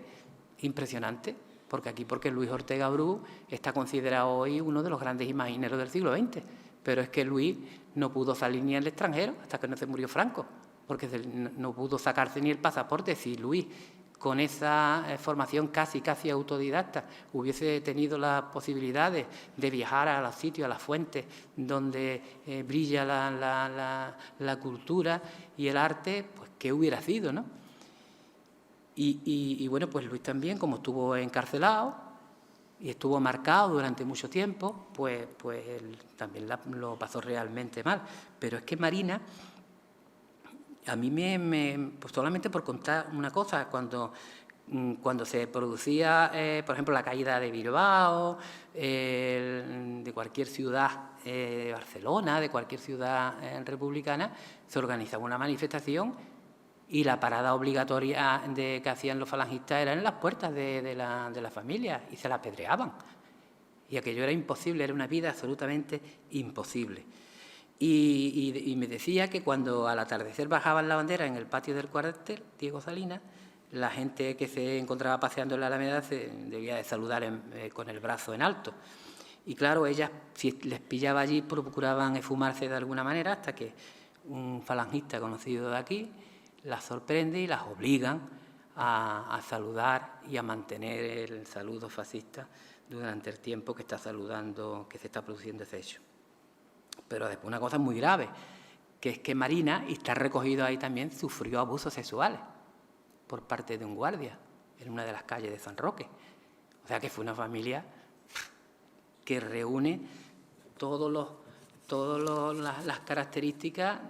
[SPEAKER 2] impresionante, porque Luis Ortega Bru está considerado hoy uno de los grandes imagineros del siglo XX, pero es que Luis no pudo salir ni al extranjero hasta que no se murió Franco, porque no pudo sacarse ni el pasaporte. Si Luis, con esa formación casi autodidacta, hubiese tenido las posibilidades de viajar a los sitios, a las fuentes donde brilla la cultura y el arte, pues ¿qué hubiera sido, no? Y bueno, pues Luis también, como estuvo encarcelado y estuvo marcado durante mucho tiempo, pues él también lo pasó realmente mal. Pero es que Marina, a mí pues solamente por contar una cosa, cuando se producía, por ejemplo, la caída de Bilbao, de cualquier ciudad, Barcelona, de cualquier ciudad republicana, se organizaba una manifestación y la parada obligatoria que hacían los falangistas era en las puertas de la familia y se la apedreaban. Y aquello era imposible, era una vida absolutamente imposible. Y me decía que cuando al atardecer bajaban la bandera en el patio del cuartel, Diego Salinas, la gente que se encontraba paseando en la Alameda se debía de saludar con el brazo en alto. Y claro, ellas, si les pillaba allí, procuraban esfumarse de alguna manera hasta que un falangista conocido de aquí las sorprende y las obligan a saludar y a mantener el saludo fascista durante el tiempo que se está produciendo ese hecho. Pero después una cosa muy grave, que es que Marina, y está recogido ahí también, sufrió abusos sexuales por parte de un guardia en una de las calles de San Roque. O O sea que fue una familia que reúne todas las características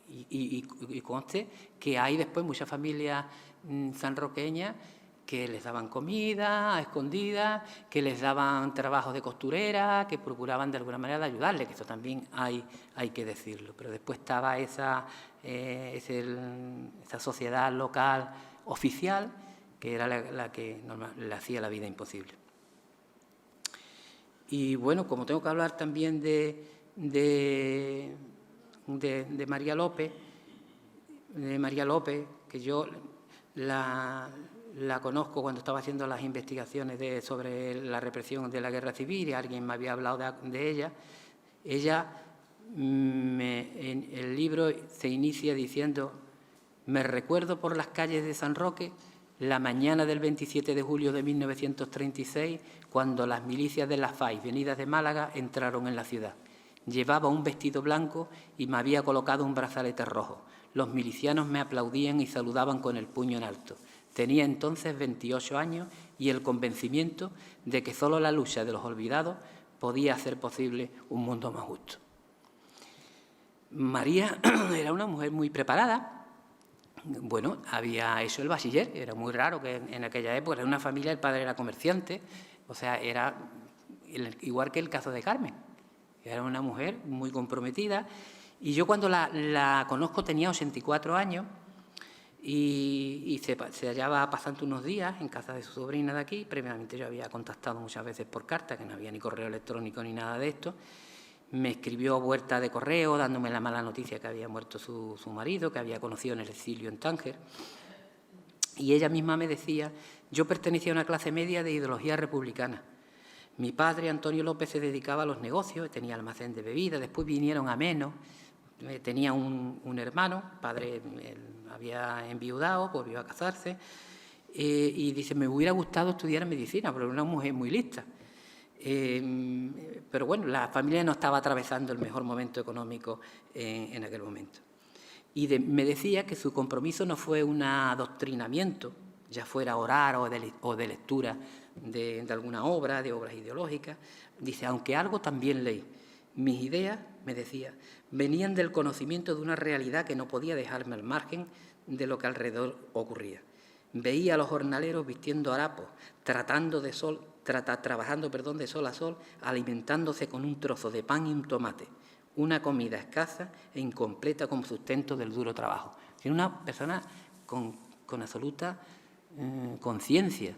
[SPEAKER 2] y conste que hay después muchas familias sanroqueñas que les daban comida a escondidas, que les daban trabajos de costurera, que procuraban de alguna manera de ayudarles, que esto también hay que decirlo. Pero después estaba esa sociedad local oficial, que era la que le hacía la vida imposible. Y bueno, como tengo que hablar también de María López, que yo la conozco cuando estaba haciendo las investigaciones sobre la represión de la Guerra Civil, y alguien me había hablado de ella. Ella, en el libro se inicia diciendo: me recuerdo por las calles de San Roque la mañana del 27 de julio de 1936, cuando las milicias de la FAI, venidas de Málaga, entraron en la ciudad. Llevaba un vestido blanco y me había colocado un brazalete rojo. Los milicianos me aplaudían y saludaban con el puño en alto. Tenía entonces 28 años y el convencimiento de que solo la lucha de los olvidados podía hacer posible un mundo más justo. María era una mujer muy preparada. Bueno, había hecho el bachiller, era muy raro que en aquella época, era una familia, el padre era comerciante, o sea, era igual que el caso de Carmen. Era una mujer muy comprometida, y yo cuando la conozco tenía 84 años y se hallaba pasando unos días en casa de su sobrina de aquí. Previamente yo había contactado muchas veces por carta, que no había ni correo electrónico ni nada de esto. Me escribió a vuelta de correo dándome la mala noticia que había muerto su marido, que había conocido en el exilio en Tánger. Y ella misma me decía: yo pertenecía a una clase media de ideología republicana. Mi padre, Antonio López, se dedicaba a los negocios, tenía almacén de bebidas, después vinieron a menos. Tenía un hermano, padre había enviudado, volvió a casarse, y dice: me hubiera gustado estudiar medicina, pero era una mujer muy lista. Pero bueno, la familia no estaba atravesando el mejor momento económico en aquel momento. Y me decía que su compromiso no fue un adoctrinamiento, ya fuera orar o de lectura de alguna obra, de obras ideológicas. Dice: aunque algo también leí, mis ideas, me decía, venían del conocimiento de una realidad que no podía dejarme al margen de lo que alrededor ocurría. Veía a los jornaleros vistiendo harapos, trabajando de sol a sol, alimentándose con un trozo de pan y un tomate, una comida escasa e incompleta como sustento del duro trabajo. Era una persona con absoluta conciencia.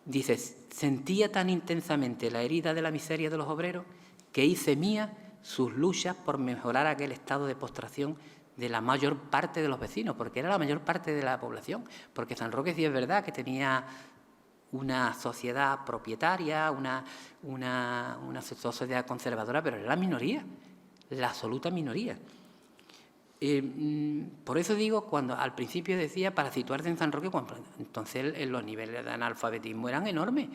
[SPEAKER 2] Dice: sentía tan intensamente la herida de la miseria de los obreros que hice mía sus luchas por mejorar aquel estado de postración de la mayor parte de los vecinos, porque era la mayor parte de la población, porque San Roque sí es verdad que tenía una sociedad propietaria, una sociedad conservadora, pero era la minoría, la absoluta minoría. Por eso digo, cuando al principio decía, para situarse en San Roque, entonces los niveles de analfabetismo eran enormes,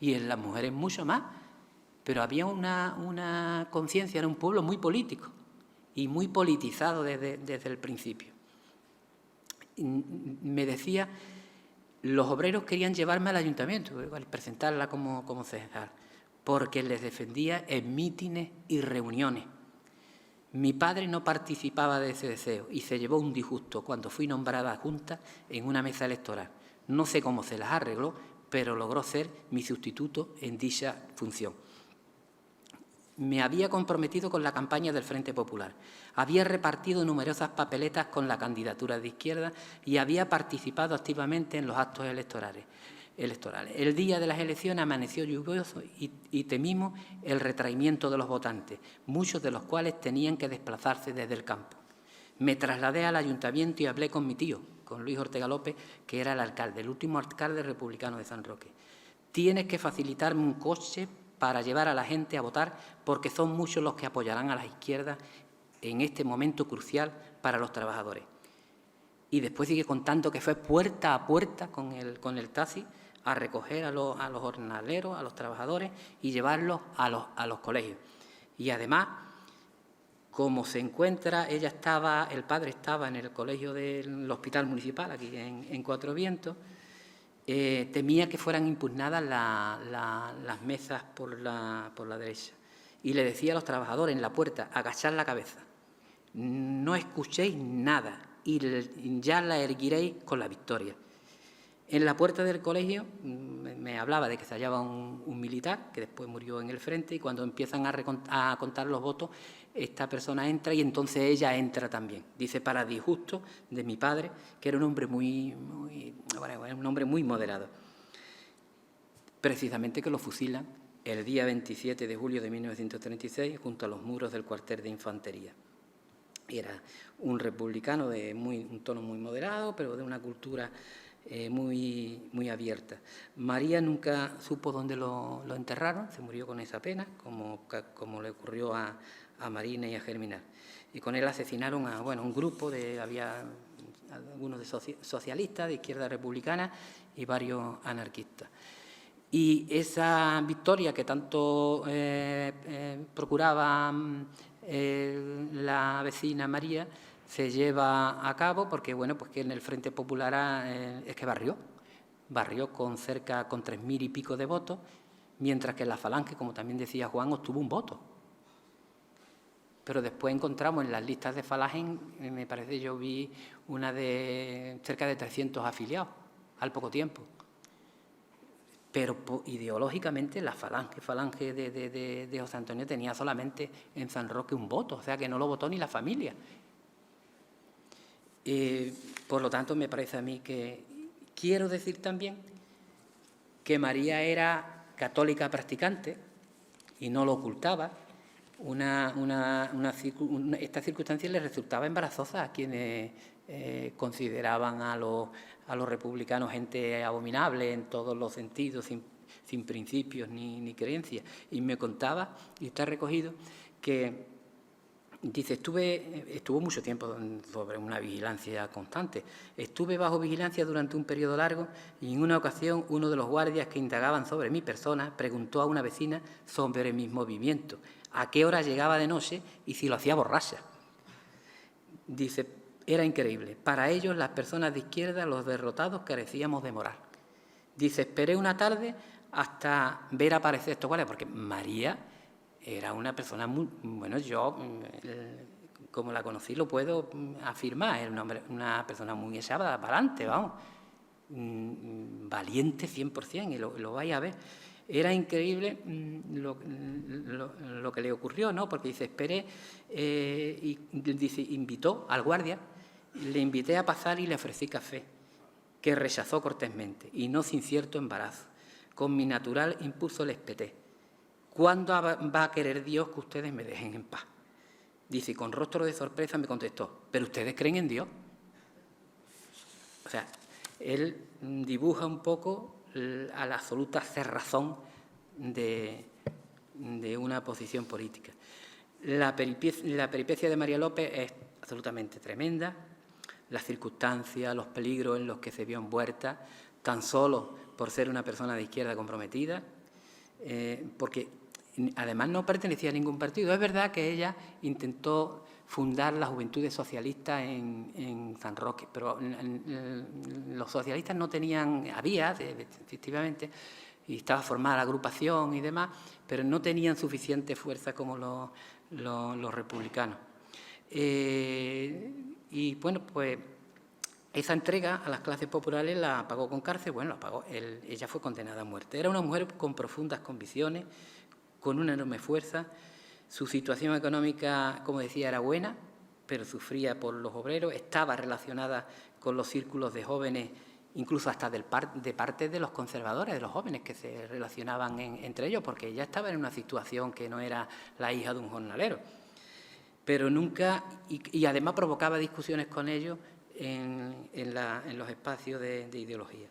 [SPEAKER 2] y en las mujeres mucho más, pero había una conciencia, era un pueblo muy político y muy politizado desde el principio. Me decía: los obreros querían llevarme al ayuntamiento, presentarla como concejal, porque les defendía en mítines y reuniones. Mi padre no participaba de ese deseo y se llevó un disgusto cuando fui nombrada junta en una mesa electoral. No sé cómo se las arregló, pero logró ser mi sustituto en dicha función. Me había comprometido con la campaña del Frente Popular, había repartido numerosas papeletas con la candidatura de izquierda y había participado activamente en los actos electorales. El día de las elecciones amaneció lluvioso y temimos el retraimiento de los votantes, muchos de los cuales tenían que desplazarse desde el campo. Me trasladé al ayuntamiento y hablé con mi tío, con Luis Ortega López, que era el alcalde, el último alcalde republicano de San Roque. Tienes que facilitarme un coche para llevar a la gente a votar, porque son muchos los que apoyarán a la izquierda en este momento crucial para los trabajadores. Y después sigue contando que fue puerta a puerta con el taxi a recoger a los jornaleros, a los trabajadores, y llevarlos a los colegios. Y además, como se encuentra, el padre estaba en el colegio del Hospital Municipal, aquí en Cuatro Vientos, temía que fueran impugnadas las mesas por la derecha. Y le decía a los trabajadores en la puerta: agachad la cabeza, no escuchéis nada y ya la erguiréis con la victoria. En la puerta del colegio me hablaba de que se hallaba un militar que después murió en el frente, y cuando empiezan a contar los votos, esta persona entra y entonces ella entra también. Dice, para disgusto de mi padre, que era un hombre muy moderado. Precisamente que lo fusilan el día 27 de julio de 1936 junto a los muros del cuartel de infantería. Era un republicano de un tono muy moderado, pero de una cultura muy abierta. María nunca supo dónde lo enterraron, se murió con esa pena, como le ocurrió a Marina y a Germinal. Y con él asesinaron a un grupo había algunos de socialistas, de izquierda republicana y varios anarquistas. Y esa victoria que tanto procuraba la vecina María se lleva a cabo porque, pues que en el Frente Popular es que barrió con 3.000 y pico de votos, mientras que la Falange, como también decía Juan, obtuvo un voto. Pero después encontramos en las listas de Falange, me parece, yo vi una de cerca de 300 afiliados al poco tiempo. Pero ideológicamente la Falange de José Antonio tenía solamente en San Roque un voto, o sea que no lo votó ni la familia. Por lo tanto, me parece a mí que quiero decir también que María era católica practicante y no lo ocultaba. Esta circunstancia le resultaba embarazosa a quienes consideraban a los republicanos gente abominable en todos los sentidos, sin principios ni creencias. Y me contaba, y está recogido, que dice, estuvo mucho tiempo sobre una vigilancia constante. Estuve bajo vigilancia durante un periodo largo y en una ocasión uno de los guardias que indagaban sobre mi persona preguntó a una vecina sobre mis movimientos, a qué hora llegaba de noche y si lo hacía borracha. Dice, era increíble. Para ellos, las personas de izquierda, los derrotados, carecíamos de moral. Dice, esperé una tarde hasta ver aparecer estos guardias, porque María era una persona muy... yo, como la conocí, lo puedo afirmar. Era una persona muy echada para adelante, valiente 100%, y lo vais a ver. Era increíble lo que le ocurrió, ¿no? Porque dice, esperé, y dice, invitó al guardia, le invité a pasar y le ofrecí café, que rechazó cortésmente, y no sin cierto embarazo. Con mi natural impulso le espeté. ¿Cuándo va a querer Dios que ustedes me dejen en paz? Dice, y con rostro de sorpresa me contestó, ¿pero ustedes creen en Dios? O sea, él dibuja un poco a la absoluta cerrazón de una posición política. La peripecia de María López es absolutamente tremenda. Las circunstancias, los peligros en los que se vio envuelta, tan solo por ser una persona de izquierda comprometida, porque además no pertenecía a ningún partido. Es verdad que ella intentó fundar las Juventudes Socialistas en San Roque, pero los socialistas no tenían, había efectivamente, y estaba formada la agrupación y demás, pero no tenían suficiente fuerza como los republicanos. Y pues esa entrega a las clases populares la pagó con cárcel, la pagó, ella fue condenada a muerte. Era una mujer con profundas convicciones, con una enorme fuerza. Su situación económica, como decía, era buena, pero sufría por los obreros, estaba relacionada con los círculos de jóvenes, incluso hasta de parte de los conservadores, de los jóvenes que se relacionaban entre ellos, porque ella estaba en una situación que no era la hija de un jornalero. Pero nunca, y además provocaba discusiones con ellos en los espacios de ideología.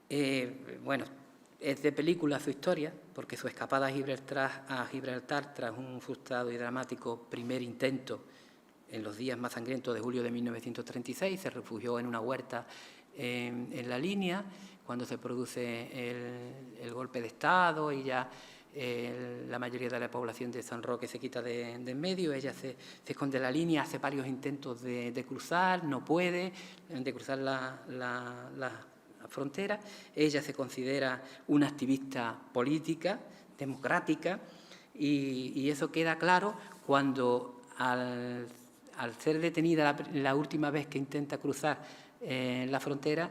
[SPEAKER 2] Es de película su historia, porque su escapada a Gibraltar tras un frustrado y dramático primer intento en los días más sangrientos de julio de 1936, se refugió en una huerta en la línea, cuando se produce el golpe de Estado y ya la mayoría de la población de San Roque se quita de en medio. Ella se esconde en la línea, hace varios intentos de cruzar, no puede, de cruzar frontera. Ella se considera una activista política, democrática, y eso queda claro cuando al ser detenida la última vez que intenta cruzar la frontera,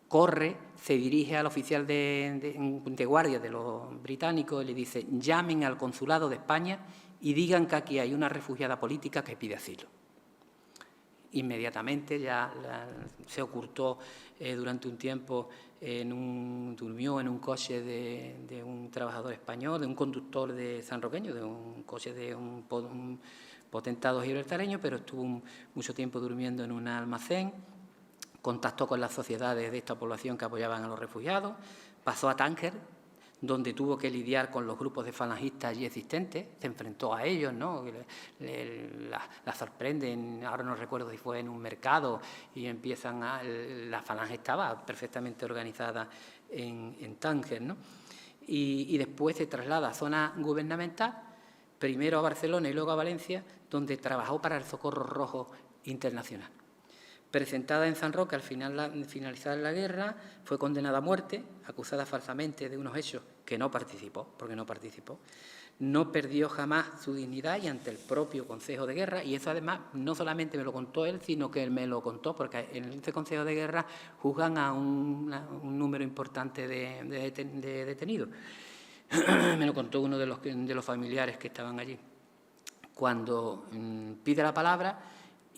[SPEAKER 2] corre, se dirige al oficial de guardia de los británicos y le dice: llamen al consulado de España y digan que aquí hay una refugiada política que pide asilo. Inmediatamente ya se ocultó durante un tiempo, durmió en un coche de un trabajador español, de un conductor de sanroqueño, de un coche de un potentado gibraltareño, pero estuvo mucho tiempo durmiendo en un almacén. Contactó con las sociedades de esta población que apoyaban a los refugiados, pasó a Tánger, donde tuvo que lidiar con los grupos de falangistas allí existentes, se enfrentó a ellos, ¿no? La sorprenden, ahora no recuerdo si fue en un mercado, y empiezan la falange estaba perfectamente organizada en Tánger, ¿no? Y después se traslada a zona gubernamental, primero a Barcelona y luego a Valencia, donde trabajó para el Socorro Rojo Internacional. Presentada en San Roque al finalizar la guerra, fue condenada a muerte, acusada falsamente de unos hechos que no participó, porque no participó. No perdió jamás su dignidad y ante el propio Consejo de Guerra, y eso además no solamente me lo contó él, sino que él me lo contó, porque en este Consejo de Guerra juzgan a un número importante de detenidos. Me lo contó uno de los familiares que estaban allí. Cuando pide la palabra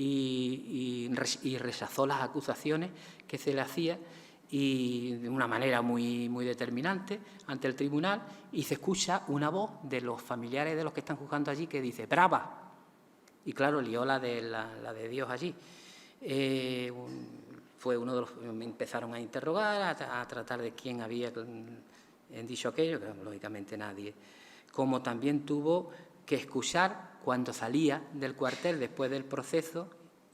[SPEAKER 2] y rechazó las acusaciones que se le hacía, y de una manera muy, muy determinante ante el tribunal, y se escucha una voz de los familiares de los que están juzgando allí que dice: ¡brava! Y claro, lió la de Dios allí. Fue uno de los que me empezaron a interrogar, a tratar de quién había dicho aquello, que lógicamente nadie. Como también tuvo que escuchar cuando salía del cuartel después del proceso,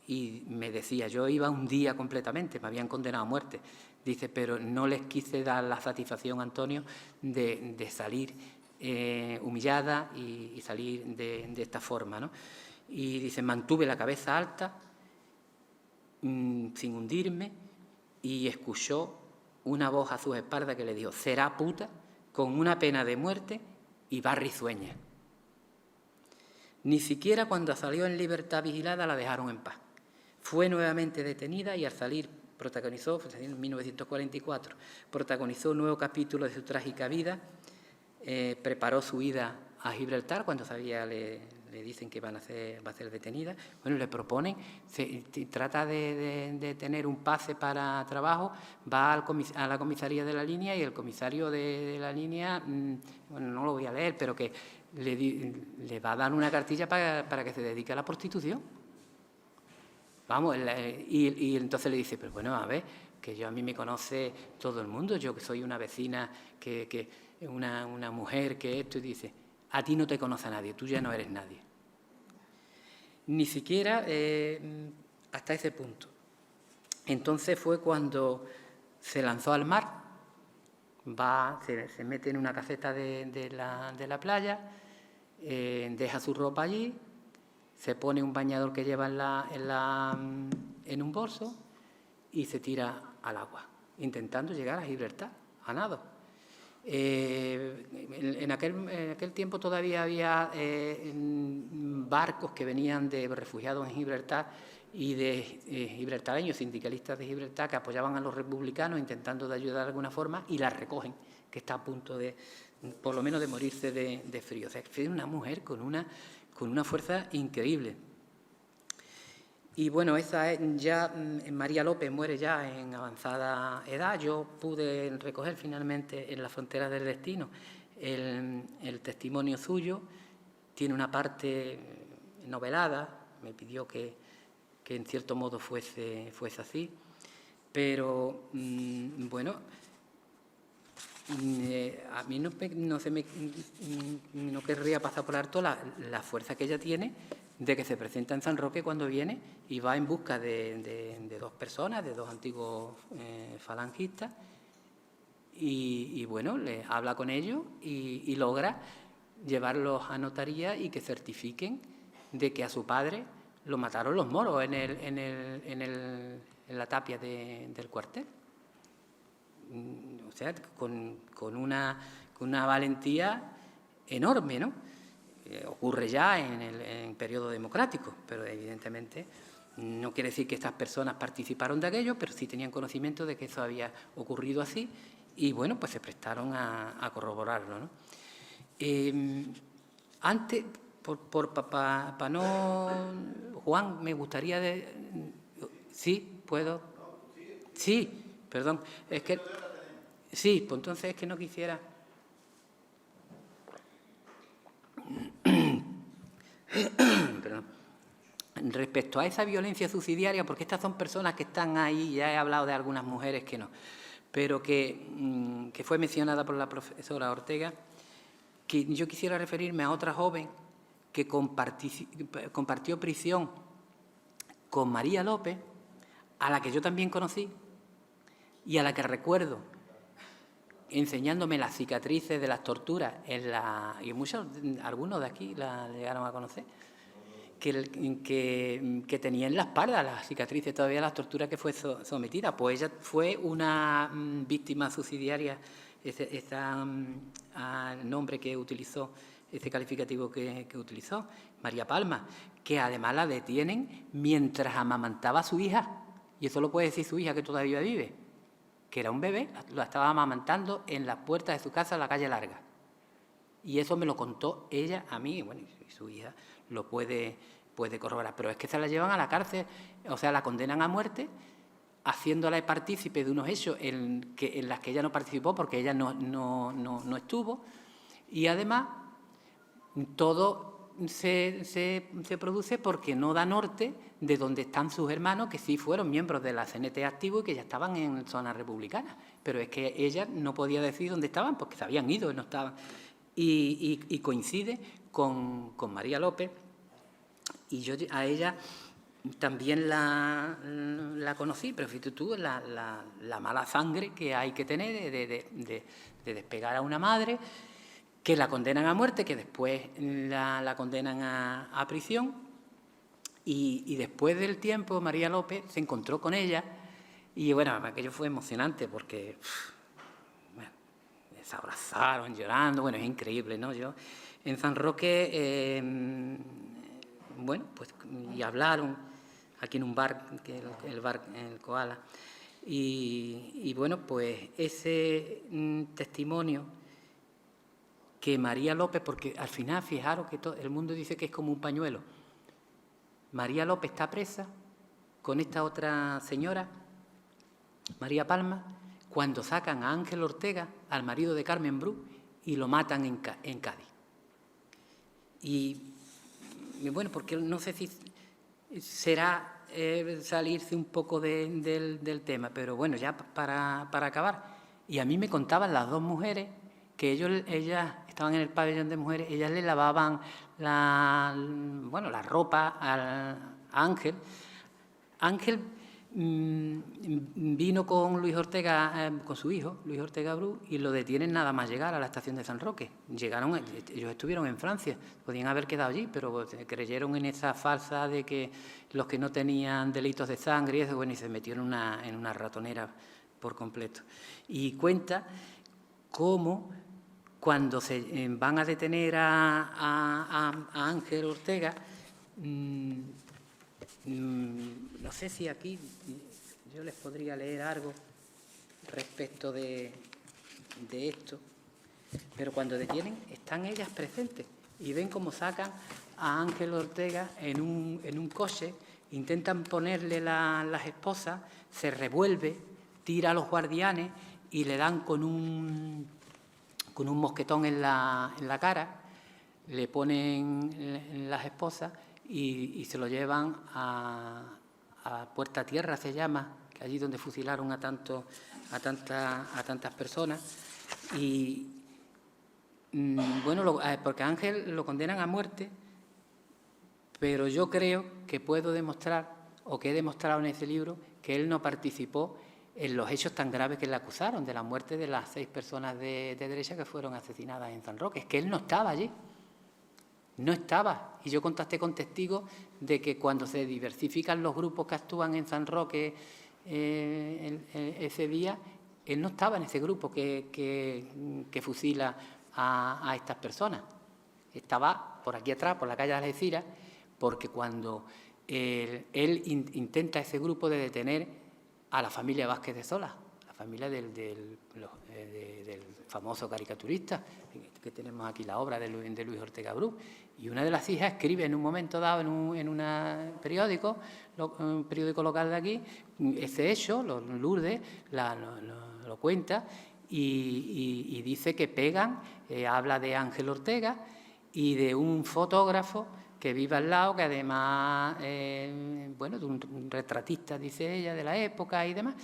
[SPEAKER 2] y me decía: yo iba un día completamente, me habían condenado a muerte. Dice: pero no les quise dar la satisfacción, Antonio, de salir humillada y salir de esta forma, ¿no? Y dice: mantuve la cabeza alta, sin hundirme, y escuchó una voz a sus espaldas que le dijo: será puta, con una pena de muerte y va risueña. Ni siquiera cuando salió en libertad vigilada la dejaron en paz. Fue nuevamente detenida y al salir protagonizó, en 1944, protagonizó un nuevo capítulo de su trágica vida. Preparó su ida a Gibraltar cuando sabía, le dicen que va a ser detenida. Bueno, le proponen, trata de tener un pase para trabajo, va a la comisaría de la línea, y el comisario de la línea, bueno, no lo voy a leer, pero que le va a dar una cartilla para que se dedique a la prostitución. Vamos, y entonces le dice: pero bueno, a ver, que a mí me conoce todo el mundo, yo que soy una vecina, que una mujer, que esto, y dice: a ti no te conoce nadie, tú ya no eres nadie. Ni siquiera hasta ese punto. Entonces fue cuando se lanzó al mar, se mete en una caseta de la playa, deja su ropa allí, se pone un bañador que lleva en un bolso y se tira al agua, intentando llegar a Gibraltar, a nado. En aquel tiempo todavía había barcos que venían de refugiados en Gibraltar y de gibraltareños, sindicalistas de Gibraltar, que apoyaban a los republicanos intentando de ayudar de alguna forma, y la recogen, que está a punto de, por lo menos, de morirse de frío. O sea, es una mujer con una fuerza increíble. Y bueno, esa es ya, María López muere ya en avanzada edad. Yo pude recoger finalmente en las fronteras del destino el testimonio suyo. Tiene una parte novelada, me pidió que en cierto modo fuese así, pero bueno, a mí no querría pasar por alto la fuerza que ella tiene, de que se presenta en San Roque cuando viene y va en busca de dos personas, de dos antiguos falangistas, y bueno, le habla con ellos y logra llevarlos a notaría y que certifiquen de que a su padre lo mataron los moros en la tapia del cuartel. sea, con una valentía enorme, ¿no? Ocurre ya en periodo democrático, pero evidentemente no quiere decir que estas personas participaron de aquello, pero sí tenían conocimiento de que eso había ocurrido así y, bueno, pues se prestaron a corroborarlo, ¿no? Antes, para no... Juan, me gustaría... ¿Sí? ¿Puedo? Sí, perdón. Es que... Sí, pues entonces es que no quisiera... Perdón. Respecto a esa violencia subsidiaria, porque estas son personas que están ahí, ya he hablado de algunas mujeres que no, pero que fue mencionada por la profesora Ortega, que yo quisiera referirme a otra joven que compartió prisión con María López, a la que yo también conocí y a la que recuerdo enseñándome las cicatrices de las torturas y algunos de aquí la llegaron a conocer, que tenía en la espalda las cicatrices todavía de las torturas que fue sometida. Pues ella fue una víctima subsidiaria, el nombre que utilizó, ese calificativo que utilizó, María Palma, que además la detienen mientras amamantaba a su hija, y eso lo puede decir su hija que todavía vive, que era un bebé, la estaba amamantando en las puertas de su casa en la calle Larga. Y eso me lo contó ella a mí, bueno, y su hija lo puede corroborar. Pero es que se la llevan a la cárcel, o sea, la condenan a muerte, haciéndola partícipe de unos hechos en las que ella no participó porque ella no estuvo. Y además, todo se produce porque no da norte de donde están sus hermanos, que sí fueron miembros de la CNT activo y que ya estaban en zona republicana. Pero es que ella no podía decir dónde estaban porque se habían ido y no estaban. Y coincide con María López, y yo a ella también la conocí, pero fíjate tú, la mala sangre que hay que tener de despegar a una madre, que la condenan a muerte, que después la condenan a prisión, y después del tiempo María López se encontró con ella, y bueno, aquello fue emocionante porque bueno, se abrazaron llorando, bueno, es increíble, ¿no? Yo en San Roque, bueno, pues y hablaron aquí en un bar, que el bar El Koala, y bueno, pues ese testimonio que María López, porque al final, fijaros que el mundo dice que es como un pañuelo. María López está presa con esta otra señora, María Palma, cuando sacan a Ángel Ortega, al marido de Carmen Bru, y lo matan en Cádiz. Y bueno, porque no sé si será salirse un poco del tema, pero bueno, ya para acabar. Y a mí me contaban las dos mujeres que ellas estaban en el pabellón de mujeres, ellas le lavaban la ropa a Ángel. Ángel vino con Luis Ortega, con su hijo, Luis Ortega Bru, y lo detienen nada más llegar a la estación de San Roque. Ellos estuvieron en Francia, podían haber quedado allí, pero creyeron en esa falsa de que los que no tenían delitos de sangre y eso, bueno, y se metieron en una ratonera por completo. Y cuenta cómo cuando se van a detener a Ángel Ortega, no sé si aquí yo les podría leer algo respecto de esto, pero cuando detienen están ellas presentes y ven cómo sacan a Ángel Ortega en un coche, intentan ponerle las esposas, se revuelve, tira a los guardianes y le dan con un mosquetón en la cara, le ponen las esposas y se lo llevan a Puerta Tierra, se llama, que allí donde fusilaron a tantas personas. Y bueno, porque a Ángel lo condenan a muerte, pero yo creo que puedo demostrar, o que he demostrado en ese libro, que él no participó en los hechos tan graves que le acusaron, de la muerte de las 6 personas de derecha que fueron asesinadas en San Roque. Es que él no estaba allí. No estaba. Y yo contacté con testigos de que cuando se diversifican los grupos que actúan en San Roque ese día, él no estaba en ese grupo que fusila a estas personas. Estaba por aquí atrás, por la calle de Algeciras, porque cuando él intenta ese grupo de detener a la familia Vázquez de Solá, la familia del famoso caricaturista, que tenemos aquí la obra de Luis Ortega Bru. Y una de las hijas escribe en un momento dado en un periódico local de aquí, ese hecho, Lourdes lo cuenta y dice que pegan, habla de Ángel Ortega y de un fotógrafo que vive al lado, que además, bueno, de un retratista, dice ella, de la época y demás.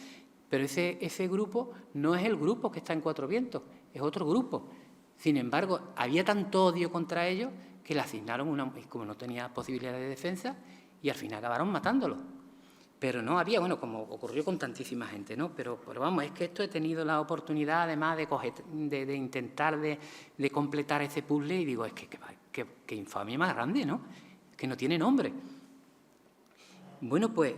[SPEAKER 2] Pero ese grupo no es el grupo que está en Cuatro Vientos, es otro grupo. Sin embargo, había tanto odio contra ellos que le asignaron como no tenía posibilidad de defensa, y al final acabaron matándolo. Pero no había, bueno, como ocurrió con tantísima gente, ¿no? Pero vamos, es que esto he tenido la oportunidad, además, de intentar de completar ese puzzle, y digo, es que infamia más grande, ¿no? Que no tiene nombre. Bueno, pues,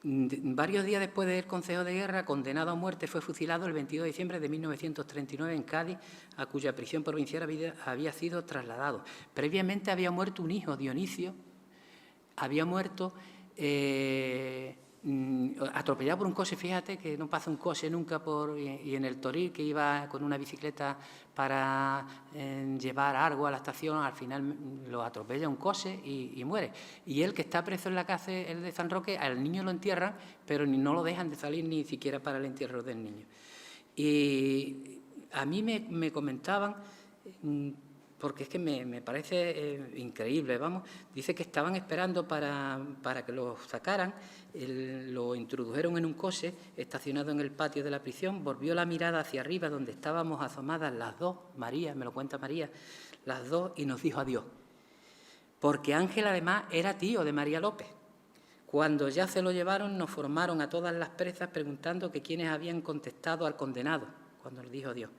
[SPEAKER 2] varios días después del Consejo de Guerra, condenado a muerte, fue fusilado el 22 de diciembre de 1939 en Cádiz, a cuya prisión provincial había sido trasladado. Previamente había muerto un hijo, Dionisio, había muerto atropellado por un coche. Fíjate que no pasa un coche nunca y en el Toril, que iba con una bicicleta para llevar algo a la estación, al final lo atropella un coche y muere. Y él, que está preso en la cárcel, el de San Roque, al niño lo entierran, pero no lo dejan de salir ni siquiera para el entierro del niño. Y a mí me comentaban, porque es que me parece increíble, vamos, dice que estaban esperando para que lo sacaran, lo introdujeron en un coche estacionado en el patio de la prisión, volvió la mirada hacia arriba donde estábamos asomadas las dos, María, me lo cuenta María, las dos, y nos dijo adiós. Porque Ángel, además, era tío de María López. Cuando ya se lo llevaron, nos formaron a todas las presas preguntando que quiénes habían contestado al condenado, cuando le dijo adiós.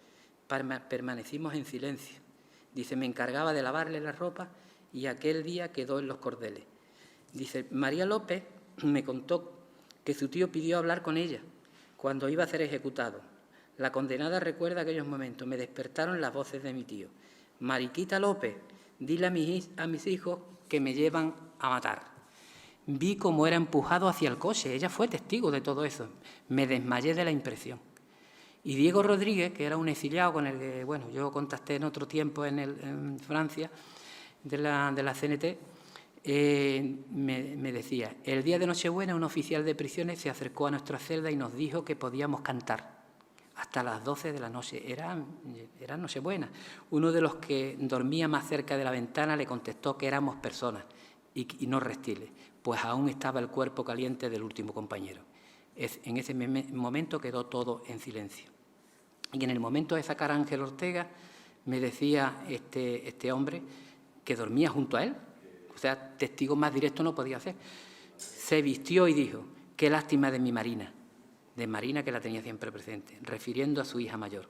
[SPEAKER 2] Permanecimos en silencio. Dice, me encargaba de lavarle la ropa y aquel día quedó en los cordeles. Dice, María López me contó que su tío pidió hablar con ella cuando iba a ser ejecutado. La condenada recuerda aquellos momentos. Me despertaron las voces de mi tío. Mariquita López, dile a mis hijos que me llevan a matar. Vi cómo era empujado hacia el coche. Ella fue testigo de todo eso. Me desmayé de la impresión. Y Diego Rodríguez, que era un exiliado con el que, bueno, yo contacté en otro tiempo en Francia, de la CNT, me decía, el día de Nochebuena un oficial de prisiones se acercó a nuestra celda y nos dijo que podíamos cantar hasta las 12 de la noche. Era Nochebuena. Uno de los que dormía más cerca de la ventana le contestó que éramos personas y no reptiles, pues aún estaba el cuerpo caliente del último compañero. En ese momento quedó todo en silencio. Y en el momento de sacar a Ángel Ortega, me decía este hombre que dormía junto a él, o sea, testigo más directo no podía ser. Se vistió y dijo, qué lástima de mi Marina, que la tenía siempre presente, refiriendo a su hija mayor.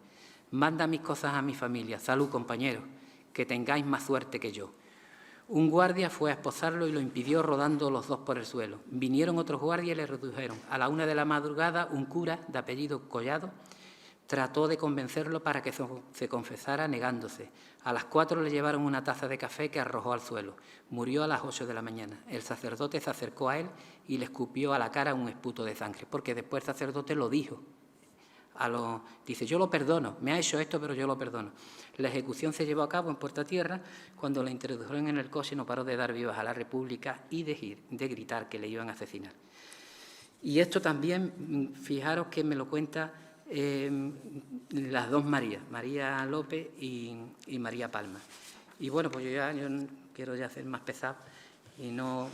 [SPEAKER 2] Manda mis cosas a mi familia, salud compañeros, que tengáis más suerte que yo. Un guardia fue a esposarlo y lo impidió rodando los dos por el suelo. Vinieron otros guardias y le redujeron. A la 1 de la madrugada, un cura de apellido Collado trató de convencerlo para que se confesara negándose. A las 4 le llevaron una taza de café que arrojó al suelo. Murió a las 8 de la mañana. El sacerdote se acercó a él y le escupió a la cara un esputo de sangre, porque después el sacerdote lo dijo. Dice, yo lo perdono, me ha hecho esto, pero yo lo perdono. La ejecución se llevó a cabo en Puerta Tierra. Cuando la introdujeron en el coche no paró de dar vivas a la República y de gritar que le iban a asesinar. Y esto también, fijaros que me lo cuenta las dos Marías, María López y María Palma. Y bueno, pues yo no quiero ya ser más pesado y no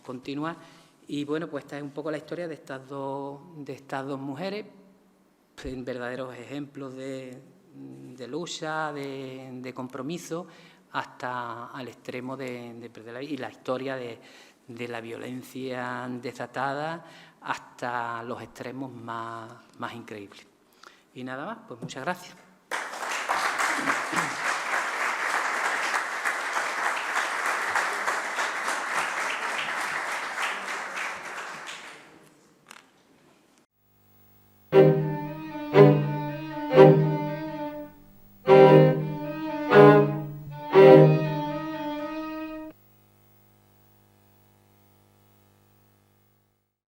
[SPEAKER 2] continuar. Y bueno, pues esta es un poco la historia de estas dos mujeres, verdaderos ejemplos de lucha, de compromiso, hasta al extremo de perder la vida, y la historia de la violencia desatada hasta los extremos más increíbles. Y nada más, pues muchas gracias.